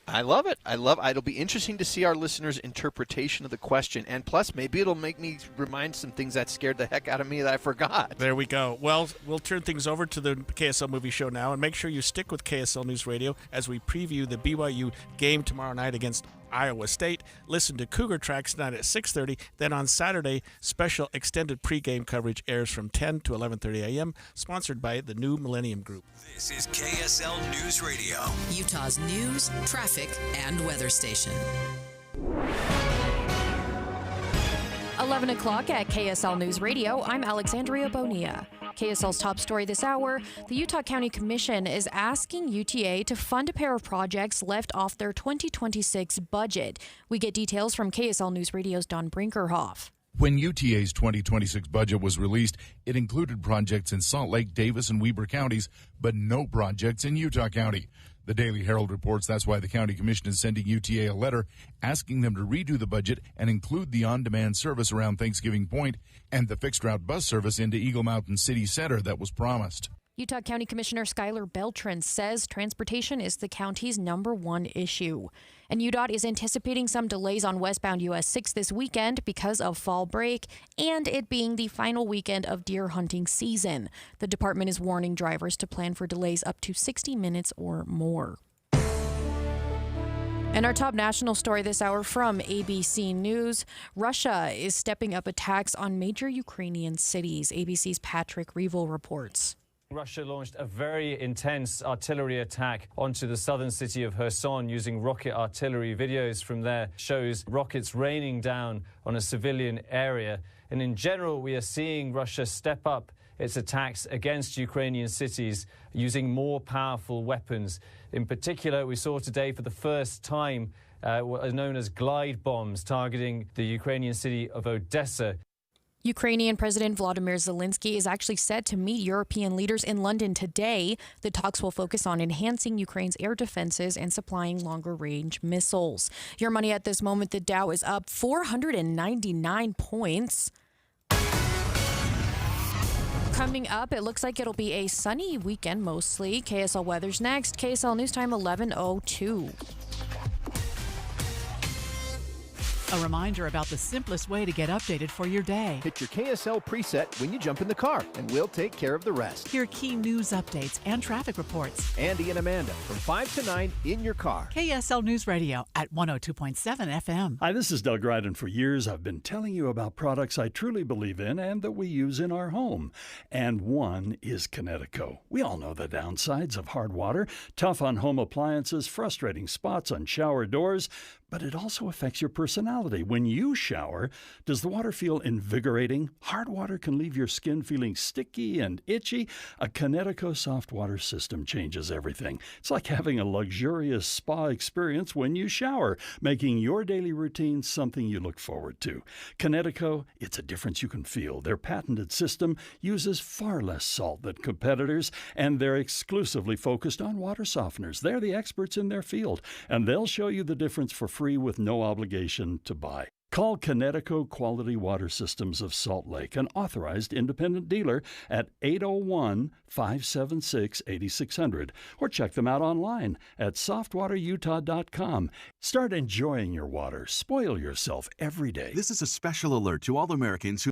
I love it. It'll be interesting to see our listeners' interpretation of the question. And plus, maybe it'll make me remind some things that scared the heck out of me that I forgot. There we go. Well, we'll turn things over to the KSL Movie Show now. And make sure you stick with KSL News Radio as we preview the BYU game tomorrow night against Iowa State. Listen to Cougar Tracks tonight at 6:30. Then on Saturday, special extended pregame coverage airs from 10 to 11:30 a.m., sponsored by the New Millennium Group. This is KSL News Radio, Utah's news, traffic, and weather station. 11 o'clock at KSL News Radio, I'm Alexandria Bonilla. KSL's top story this hour, the Utah County Commission is asking UTA to fund a pair of projects left off their 2026 budget. We get details from KSL News Radio's Don Brinkerhoff. When UTA's 2026 budget was released, it included projects in Salt Lake, Davis, and Weber counties, but no projects in Utah County. The Daily Herald reports that's why the County Commission is sending UTA a letter asking them to redo the budget and include the on-demand service around Thanksgiving Point and the fixed-route bus service into Eagle Mountain City Center that was promised. Utah County Commissioner Skylar Beltran says transportation is the county's #1 issue. And UDOT is anticipating some delays on westbound US 6 this weekend because of fall break and it being the final weekend of deer hunting season. The department is warning drivers to plan for delays up to 60 minutes or more. And our top national story this hour from ABC News. Russia is stepping up attacks on major Ukrainian cities. ABC's Patrick Revel reports. Russia launched a very intense artillery attack onto the southern city of Kherson using rocket artillery. Videos from there shows rockets raining down on a civilian area. And in general, we are seeing Russia step up its attacks against Ukrainian cities using more powerful weapons. In particular, we saw today for the first time what is known as glide bombs targeting the Ukrainian city of Odessa. Ukrainian President Volodymyr Zelensky is actually set to meet European leaders in London today. The talks will focus on enhancing Ukraine's air defenses and supplying longer-range missiles. Your money at this moment, the Dow is up 499 points. Coming up, it looks like it'll be a sunny weekend mostly. KSL weather's next. KSL News Time 11:02. A reminder about the simplest way to get updated for your day. Hit your KSL preset when you jump in the car, and we'll take care of the rest. Hear key news updates and traffic reports. Andy and Amanda from 5 to 9 in your car. KSL News Radio at 102.7 FM. Hi, this is Doug Ryden. For years, I've been telling you about products I truly believe in and that we use in our home. And one is Kinetico. We all know the downsides of hard water, tough on home appliances, frustrating spots on shower doors, but it also affects your personality. When you shower, does the water feel invigorating? Hard water can leave your skin feeling sticky and itchy. A Kinetico soft water system changes everything. It's like having a luxurious spa experience when you shower, making your daily routine something you look forward to. Kinetico, it's a difference you can feel. Their patented system uses far less salt than competitors, and they're exclusively focused on water softeners. They're the experts in their field, and they'll show you the difference for free with no obligation to buy. Call Connecticut Quality Water Systems of Salt Lake, an authorized independent dealer, at 801-576-8600, or check them out online at softwaterutah.com. Start enjoying your water. Spoil yourself every day. This is a special alert to all Americans who